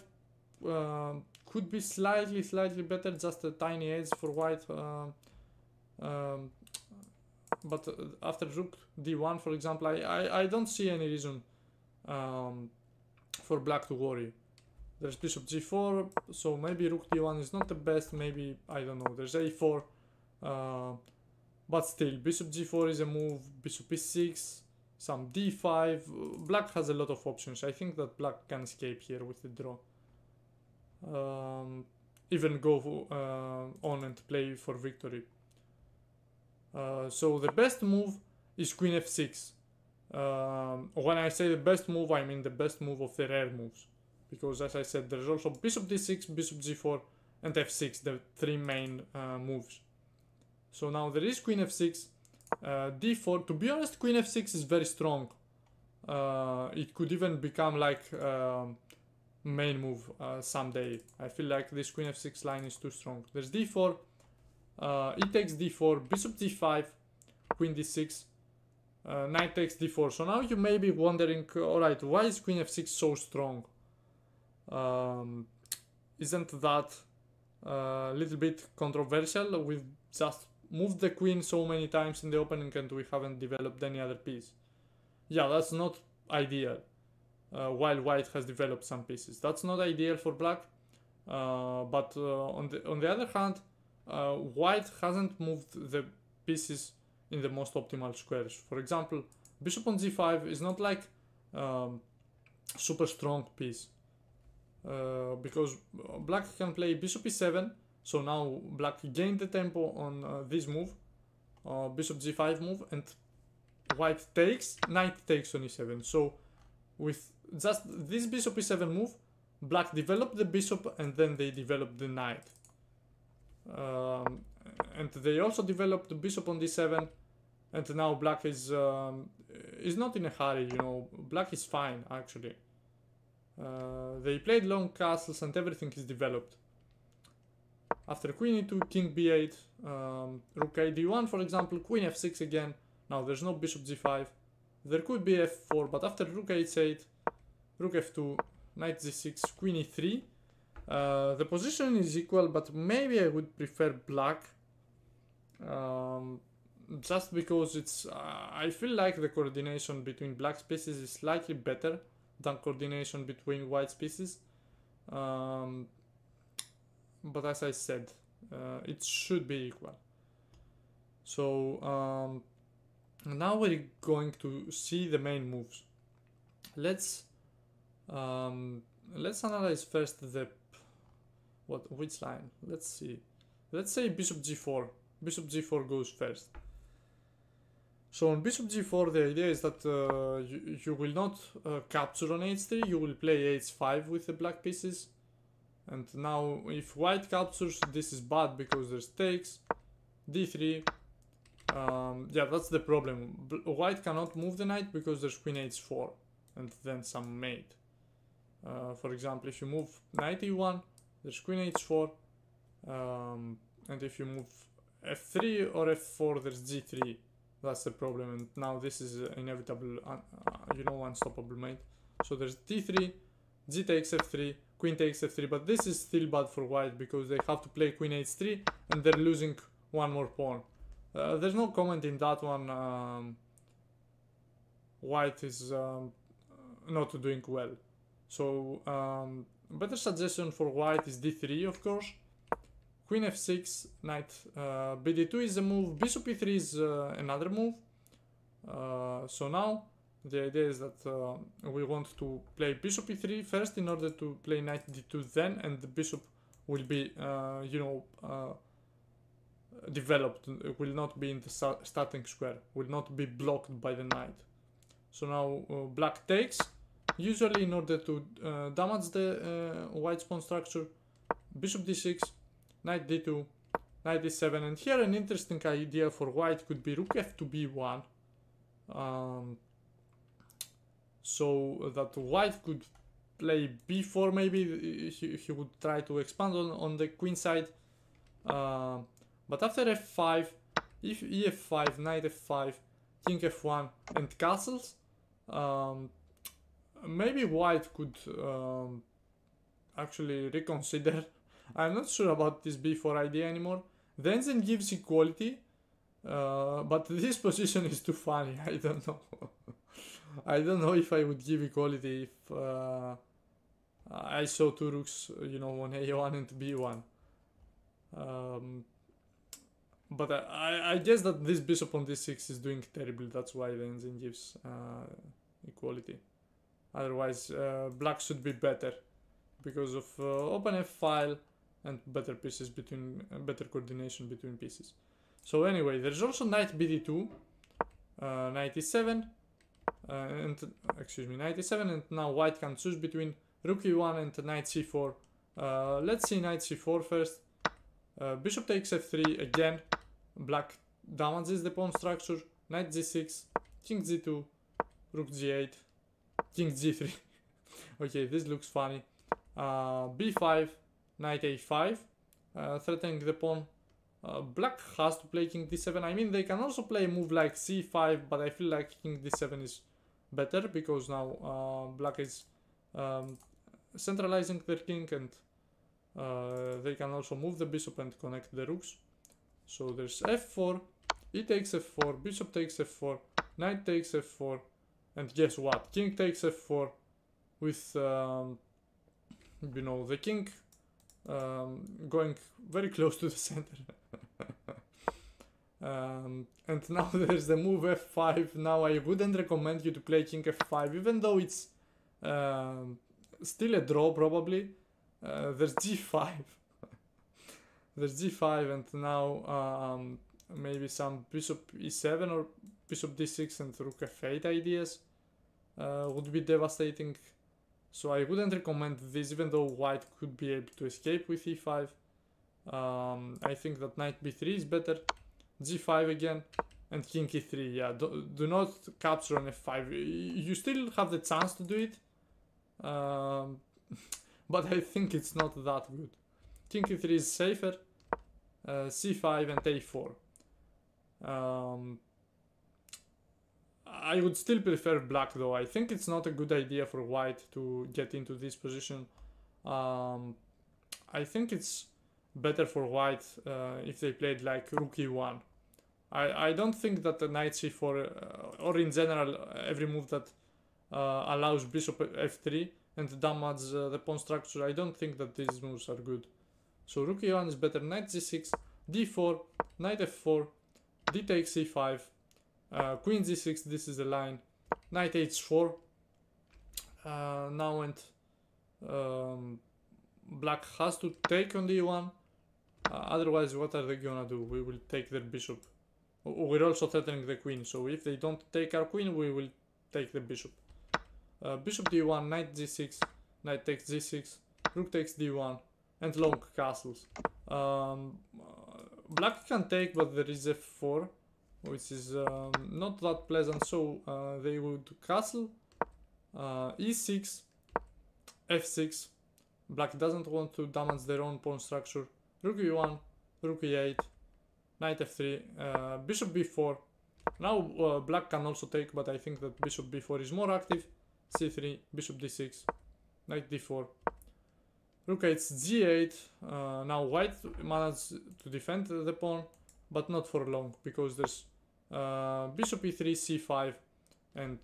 could be slightly better, just a tiny edge for white. But after rook d1, for example, I don't see any reason for black to worry. There's bishop g4, so maybe rook d1 is not the best. Maybe, I don't know, there's a4. But still, bishop g4 is a move, bishop e6, some d5. Black has a lot of options. I think that black can escape here with the draw. Even go on and play for victory. So the best move is queen f6. When I say the best move, I mean the best move of the rare moves. Because as I said, there's also bishop d6, bishop g4, and f6, the 3 main moves. So now there is queen f6, d4. To be honest, queen f6 is very strong. It could even become like main move someday. I feel like this queen f6 line is too strong. There's d4, e takes d4, bishop d5, queen d6, knight takes d4. So now you may be wondering, alright, why is queen f6 so strong? Isn't that a little bit controversial? We've just moved the queen so many times in the opening and we haven't developed any other piece. Yeah, that's not ideal. While white has developed some pieces, that's not ideal for black. But on the other hand, white hasn't moved the pieces in the most optimal squares. For example, bishop on g5 is not like super strong piece, because black can play bishop e7. So now black gained the tempo on this move, bishop g5 move, and white takes, knight takes on e7. So with just this bishop e7 move, black developed the bishop and then they developed the knight. And they also developed the bishop on d7, and now black is not in a hurry, you know. Black is fine actually. They played long castles and everything is developed. After queen e2, king b8, rook a d1 for example, queen f6 again. Now there's no bishop g5. There could be f4, but after rook h8, rook f2, knight g6, queen e3. The position is equal, but maybe I would prefer black. Just because it's I feel like the coordination between black's pieces is slightly better than coordination between white's pieces. But as I said, it should be equal. So now we're going to see the main moves. Let's analyze first the which line. Let's see. Let's say bishop g4. Bishop g4 goes first. So on bishop g4, the idea is that you will not capture on h3, you will play h5 with the black pieces. And now if white captures, this is bad because there's takes, d3. Yeah, that's the problem. White cannot move the knight because there's queen h4 and then some mate. For example, if you move knight e1, there's queen h4, and if you move f3 or f4, there's g3. That's the problem, and now this is inevitable, unstoppable mate. So there's d3, g takes f3, queen takes f3, but this is still bad for white because they have to play queen h3 and they're losing one more pawn. There's no comment in that one. White is not doing well. So better suggestion for white is d3, of course. Queen f6, knight bd2 is a move, bishop e3 is another move. So now the idea is that we want to play bishop e3 first in order to play knight d2 then, and the bishop will be developed, it will not be in the starting square, will not be blocked by the knight. So now black takes, usually in order to damage the white's pawn structure. Bishop d6, knight d2, knight d7, and here an interesting idea for white could be rook f2 b1, so that white could play b4, maybe he would try to expand on the queen side, but after f5, if ef5, knight f5, king f1 and castles, maybe white could actually reconsider. I'm not sure about this b4 idea anymore. The engine gives equality, but this position is too funny. I don't know. I don't know if I would give equality if I saw two rooks, on a1 and b1. But I guess that this bishop on d6 is doing terrible. That's why the engine gives equality. Otherwise, black should be better because of open f file and better pieces better coordination between pieces. So anyway, there's also knight bd2, knight e7, knight e7, and now white can choose between rook e1 and knight c4. Let's see knight c4 first. Bishop takes f3 again. Black damages the pawn structure. Knight g6, king g2, rook g8, king g3. Okay, this looks funny. b5, knight a5, threatening the pawn. Black has to play king d7. I mean, they can also play a move like c5, but I feel like king d7 is better because now black is centralizing their king, and they can also move the bishop and connect the rooks. So there's f4, e takes f4, bishop takes f4, knight takes f4, and guess what? King takes f4 with the king going very close to the center. And now there's the move f5. Now I wouldn't recommend you to play king f5, even though it's still a draw probably. There's g5. There's g5, and now maybe some bishop e7 or bishop d6 and rook f8 ideas would be devastating. So I wouldn't recommend this, even though white could be able to escape with e5. I think that knight b3 is better. g5 again, and king e3. Yeah, do not capture on f5. You still have the chance to do it, but I think it's not that good. King e3 is safer. C5 and a4. I would still prefer black though. I think it's not a good idea for white to get into this position. I think it's better for white if they played like rook e1. I don't think that the knight c4 or in general every move that allows bishop f3 and damage the pawn structure, I don't think that these moves are good. So rook e1 is better. Knight g6, d4, knight f4, d takes c5, queen g6, this is the line, knight h4. Now and black has to take on d1, otherwise what are they gonna do? We will take their bishop. We're also threatening the queen, so if they don't take our queen, we will take the bishop. Bishop d1, knight g6, knight takes g6, rook takes d1, and long castles. Black can take, but there is f4, which is not that pleasant, so they would castle, e6, f6. Black doesn't want to damage their own pawn structure. Rook e1, rook e8, knight f3, bishop b4. Now black can also take, but I think that bishop b4 is more active. c3, bishop d6, knight d4, rook 8, g8. Now white managed to defend the pawn, but not for long, because there's bishop e3, c5, and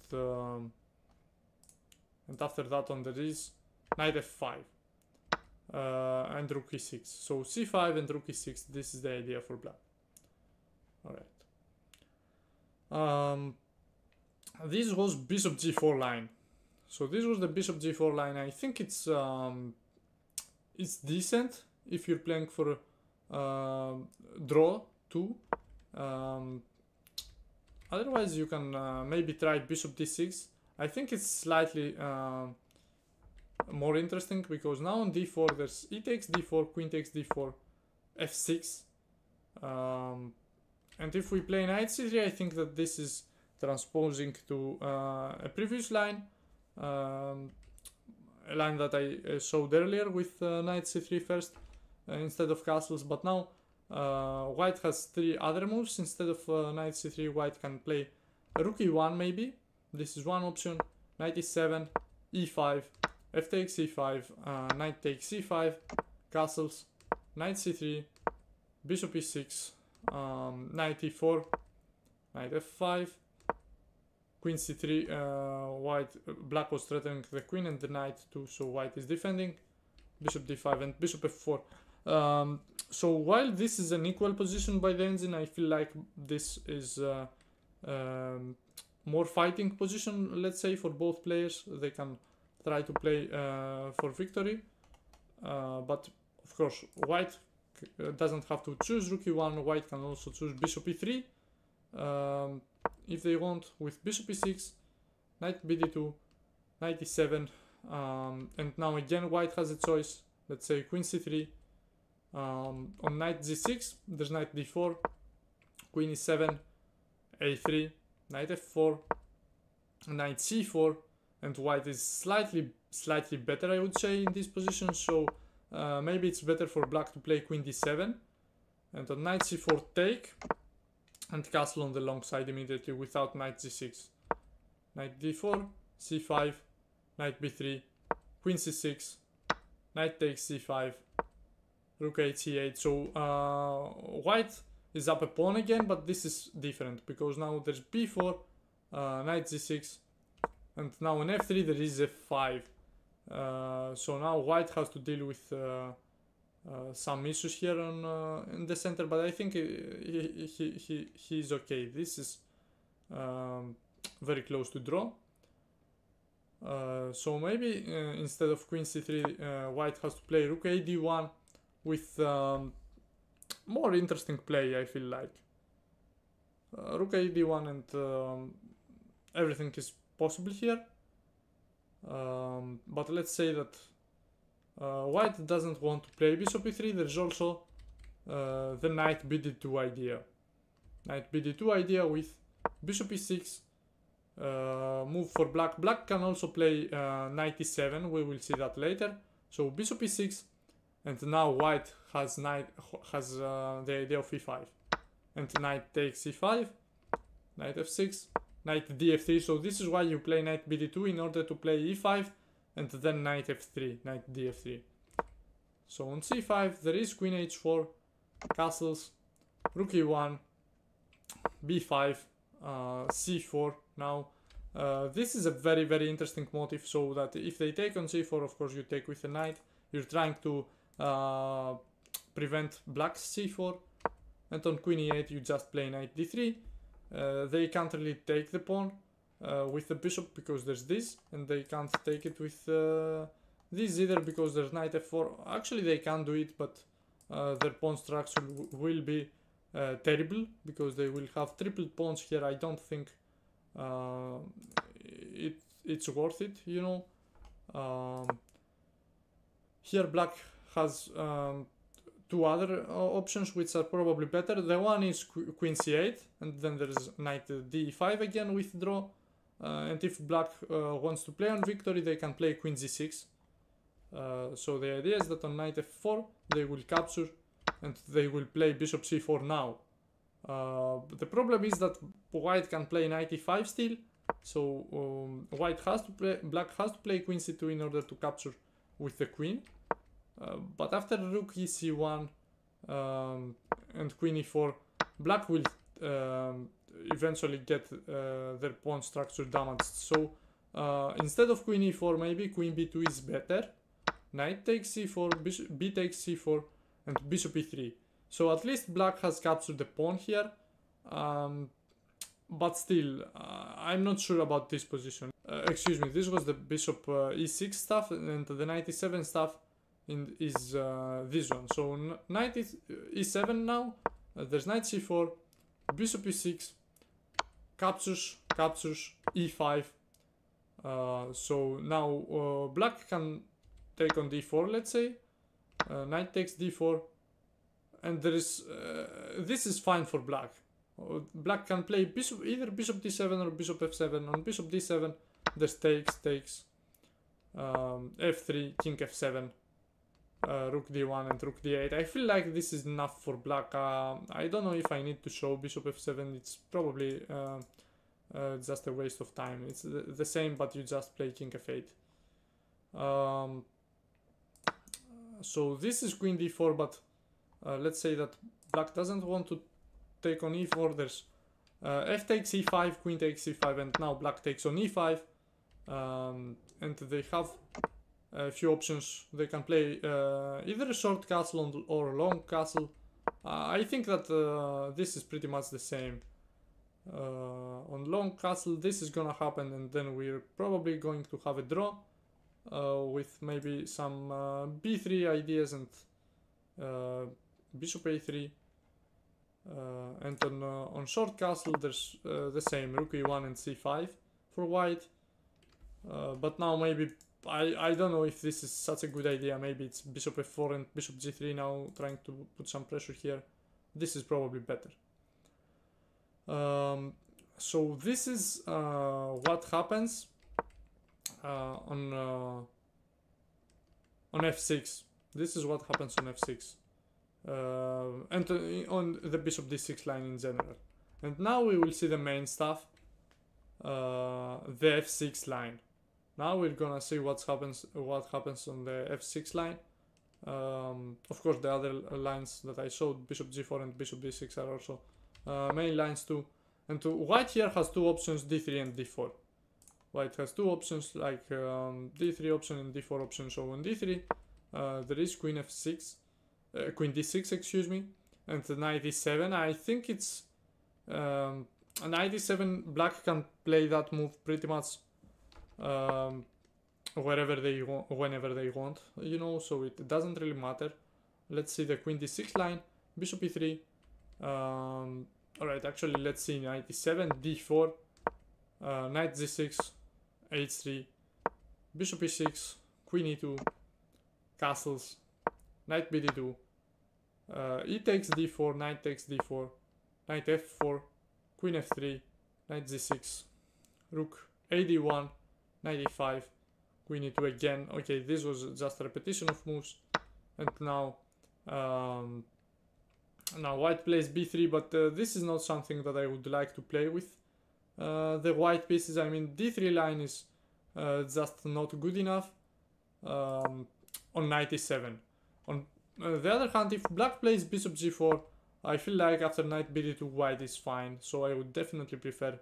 after that on there is knight f5 and rook e6. So c5 and rook e6, this is the idea for black. Alright. This was bishop g4 line. So this was the bishop g4 line. I think it's decent if you're playing for draw too. Otherwise you can maybe try bishop d6. I think it's slightly more interesting, because now on d4 there's e takes d4, queen takes d4, f6. And if we play knight c3, I think that this is transposing to a previous line. A line that I showed earlier with knight c3 first instead of castles, but now white has 3 other moves. Instead of knight c3, white can play rook e1 maybe. This is one option. Knight e7, e5, f takes e5, knight takes c5, castles, knight c3, bishop e6, knight e4, knight f5, queen c3. Black was threatening the queen and the knight too, so white is defending. Bishop d5 and bishop f4. So while this is an equal position by the engine, I feel like this is more fighting position, let's say, for both players. They can try to play for victory, but of course white doesn't have to choose rook e1. White can also choose bishop e3 if they want, with bishop e6, knight bd2, knight e7, and now again white has a choice. Let's say queen c3, on knight g6 there's knight d4, queen e7, a3, knight f4, knight c4, and white is slightly better, I would say, in this position. So maybe it's better for black to play queen d7, and on knight c4 take, and castle on the long side immediately without knight g6. Knight d4, c5, knight b3, queen c6, knight takes c5, rook a c8. So white is up a pawn again, but this is different because now there's b4, knight g6, and now on f3 there is f5. So now white has to deal with some issues here on in the center, but I think he's okay. This is very close to draw. So maybe instead of queen c3, white has to play rook a d1 with more interesting play, I feel like. Rook a d1 and everything is possible here. But let's say that white doesn't want to play bishop e3. There's also the knight bd2 idea. Knight bd2 idea with bishop e6, move for black. Black can also play knight e7. We will see that later. So bishop e6, and now white has the idea of e5, and knight takes e5, knight f6, knight df3. So this is why you play knight bd2 in order to play e5, and then knight f3, knight df3. So on c5 there is queen h4, castles, rook e1, b5, c4. Now this is a very interesting motif, so that if they take on c4, of course you take with a knight. You're trying to prevent black's c4, and on queen e8 you just play knight d3. They can't really take the pawn with the bishop because there's this, and they can't take it with this either because there's knight f4. Actually they can do it, but their pawn structure will be terrible because they will have tripled pawns here. I don't think it's worth it, you know. Here black has two other options which are probably better. The one is queen c8, and then there's knight d5 again with draw. And if black wants to play on victory, they can play queen g6. So the idea is that on knight f4 they will capture, and they will play bishop c4 now. The problem is that white can play knight e5 still, so black has to play queen c2 in order to capture with the queen. But after rook e c1 and queen e4, black will eventually get their pawn structure damaged. So instead of queen e4, maybe queen b2 is better. Knight takes c4, b takes c4, and bishop e3. So at least black has captured the pawn here, but still I'm not sure about this position. Excuse me, this was the bishop e6 stuff, and the knight e7 stuff is this one. So knight e7 now, there's knight c4, bishop e6, captures e5. So now black can take on d4, let's say, knight takes d4, and there is this is fine for black. Black can play bishop, either bishop d7 or bishop f7. On bishop d7 there's takes, f3, king f7, rook d1 and rook d8. I feel like this is enough for black. I don't know if I need to show bishop f7. It's probably just a waste of time. It's the same, but you just play king f8. So this is queen d4, but let's say that black doesn't want to take on e4. There's f takes e5, queen takes e5, and now black takes on e5. And they have a few options. They can play either a short castle or a long castle. I think that this is pretty much the same. On long castle this is gonna happen, and then we're probably going to have a draw with maybe some b3 ideas and bishop a3. And on short castle there's the same, rook e1 and c5 for white. But now maybe I don't know if this is such a good idea. Maybe it's bishop f4 and bishop g3 now, trying to put some pressure here. This is probably better. So this is what happens on f6. This is what happens on f6. And on the bishop d6 line in general. And now we will see the main stuff, the f6 line. Now we're gonna see what happens on the f6 line. Of course the other lines that I showed, bishop g4 and bishop d6, are also main lines too. And white here has two options, d3 and d4. White has two options, like d3 option and d4 option. So on d3 there is queen f6, queen d6, excuse me, and the knight e7. I think it's knight e7. Black can play that move pretty much wherever they want, whenever they want, you know, so it doesn't really matter. Let's see the queen d6 line, bishop e3. Alright, actually let's see knight e7, d4, knight g6, h3, bishop e6, queen e2, castles, knight bd2, e takes d4, knight takes d4, knight f4, queen f3, knight g6, rook ad1, knight e5, queen e2 again. Okay, this was just a repetition of moves. And now now white plays b3, but this is not something that I would like to play with the white pieces. I mean, d3 line is just not good enough on knight e7. On the other hand, if black plays bishop g4, I feel like after knight bd2 white is fine, so I would definitely prefer,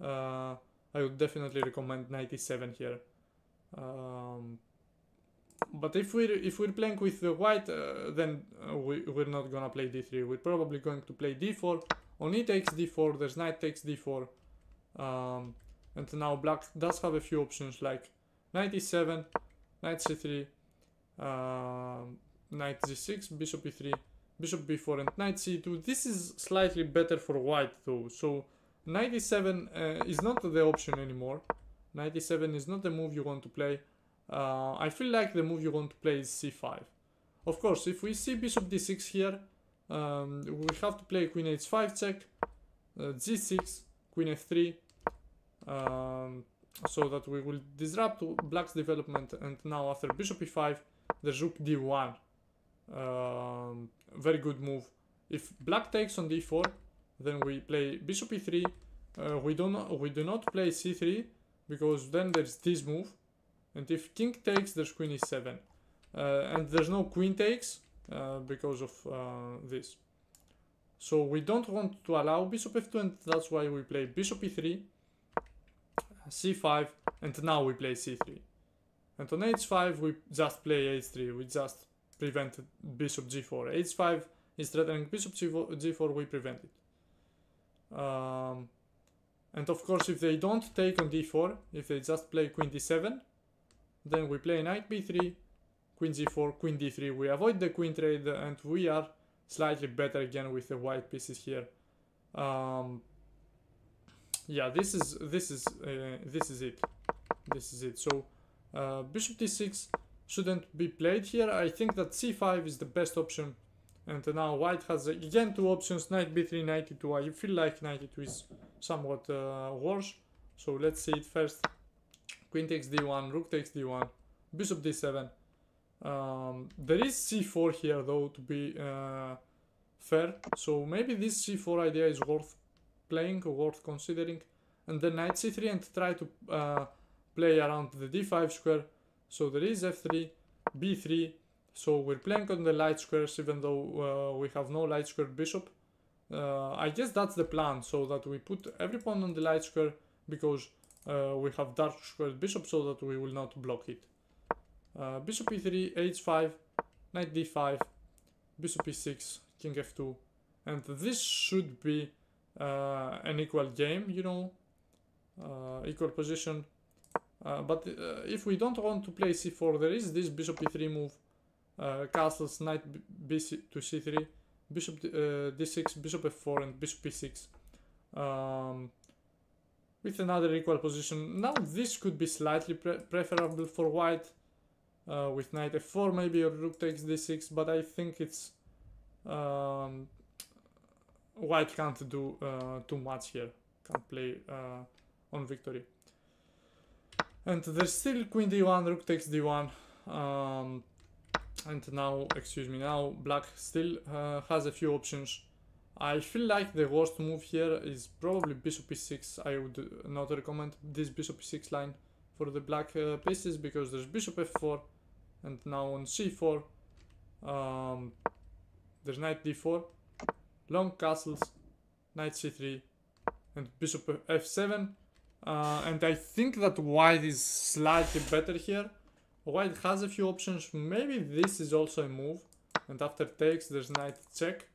I would definitely recommend knight e7 here. But if we're playing with the white, then we're not gonna play d3. We're probably going to play d4. On e takes d4, there's knight takes d4, and now black does have a few options like knight e7, knight c3, knight g6, bishop e3, bishop b4, and knight c2. This is slightly better for white though. So knight e7 is not the option anymore. Knight e7 is not the move you want to play. I feel like the move you want to play is c5. Of course, if we see bishop d6 here, we have to play queen h5 check, g6, queen f3, so that we will disrupt black's development. And now after bishop e5, there's rook d1. Very good move. If black takes on d4, then we play bishop e3. We do not play c3, because then there's this move. And if king takes, there's queen e7. And there's no queen takes because of this. So we don't want to allow bishop f2, and that's why we play bishop e3, c5, and now we play c3. And on h5 we just play h3, we just prevent bishop g4. h5 is threatening bishop g4, we prevent it. And of course, if they don't take on d4, if they just play queen d7, then we play knight b3, queen g4, queen d3. We avoid the queen trade, and we are slightly better again with the white pieces here. Yeah, this is it. So bishop d6 shouldn't be played here. I think that c5 is the best option. And now white has again two options, knight b3, knight e2. I feel like knight e2 is somewhat worse. So let's see it first. Queen takes d1, rook takes d1, bishop d7. There is c4 here though, to be fair. So maybe this c4 idea is worth playing, or worth considering. And then knight c3 and try to play around the d5 square. So there is f3, b3. So we're playing on the light squares, even though we have no light square bishop. I guess that's the plan, so that we put every pawn on the light square, because we have dark squared bishop, so that we will not block it. Bishop e3, h5, knight d5, bishop e6, king f2. And this should be an equal game, you know, equal position. But if we don't want to play c4, there is this bishop e3 move, castles, knight b to c3, bishop d6, bishop f4, and bishop e6. With another equal position. Now this could be slightly preferable for white, with knight f4 maybe, or rook takes d6, but I think it's white can't do too much here, can't play on victory. And there's still queen d1, rook takes d1, and now, excuse me, now black still has a few options. I feel like the worst move here is probably bishop e6. I would not recommend this bishop e6 line for the black pieces, because there's bishop f4, and now on c4 there's knight d4, long castles, knight c3, and bishop f7. And I think that white is slightly better here. White has a few options. Maybe this is also a move, and after takes there's knight check.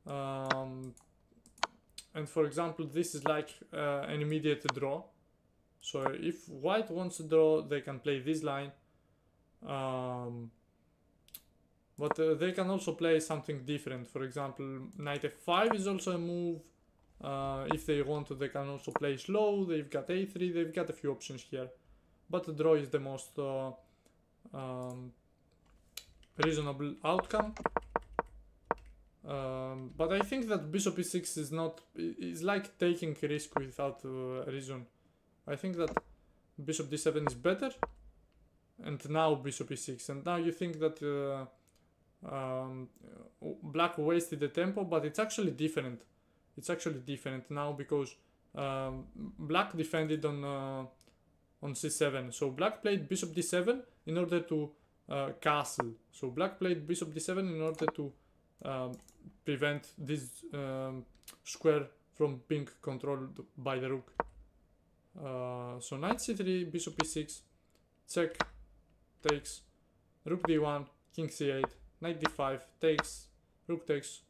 And for example, this is like an immediate draw. So if white wants to draw, they can play this line. But they can also play something different. For example, knight f5 is also a move. If they want to, they can also play slow. They've got a3, they've got a few options here. But the draw is the most reasonable outcome. But I think that bishop e6 is like taking a risk without reason. I think that bishop d7 is better, and now bishop e6, and now you think that black wasted the tempo, but it's actually different. It's actually different now because black defended on c7. So black played bishop d7 in order to castle. So black played bishop d7 in order to prevent this square from being controlled by the rook. So knight c3, bishop e6, check, takes, rook d1, king c8, knight d5, takes, rook takes,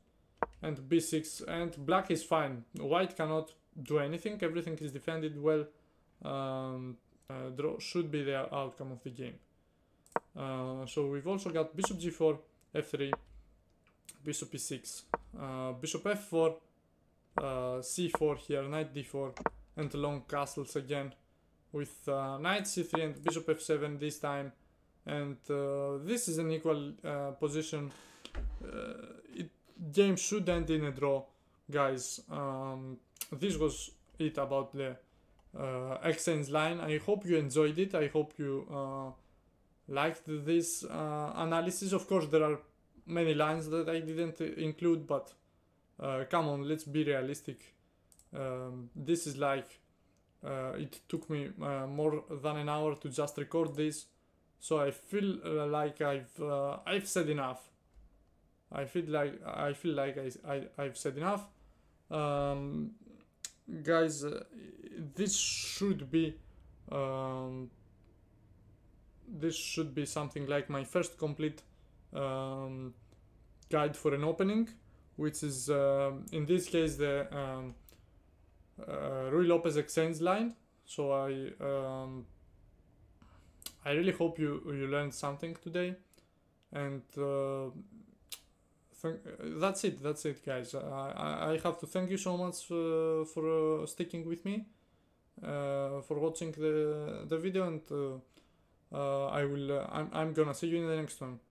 and b6, and black is fine. White cannot do anything, everything is defended well. Draw should be the outcome of the game. So we've also got bishop g4, f3, bishop e6, bishop f4, c4 here, knight d4, and long castles again with knight c3 and bishop f7 this time. And this is an equal position. Game should end in a draw, guys. This was it about the exchange line. I hope you enjoyed it. I hope you liked this analysis. Of course, there are many lines that I didn't include, but come on, let's be realistic. This is like it took me more than an hour to just record this, so I feel like I've said enough. I feel like I've said enough. Guys, this should be something like my first complete guide for an opening, which is in this case the Ruy Lopez exchange line. So I really hope you learned something today, and that's it, guys. I have to thank you so much for sticking with me, for watching the video, and I'm gonna see you in the next one.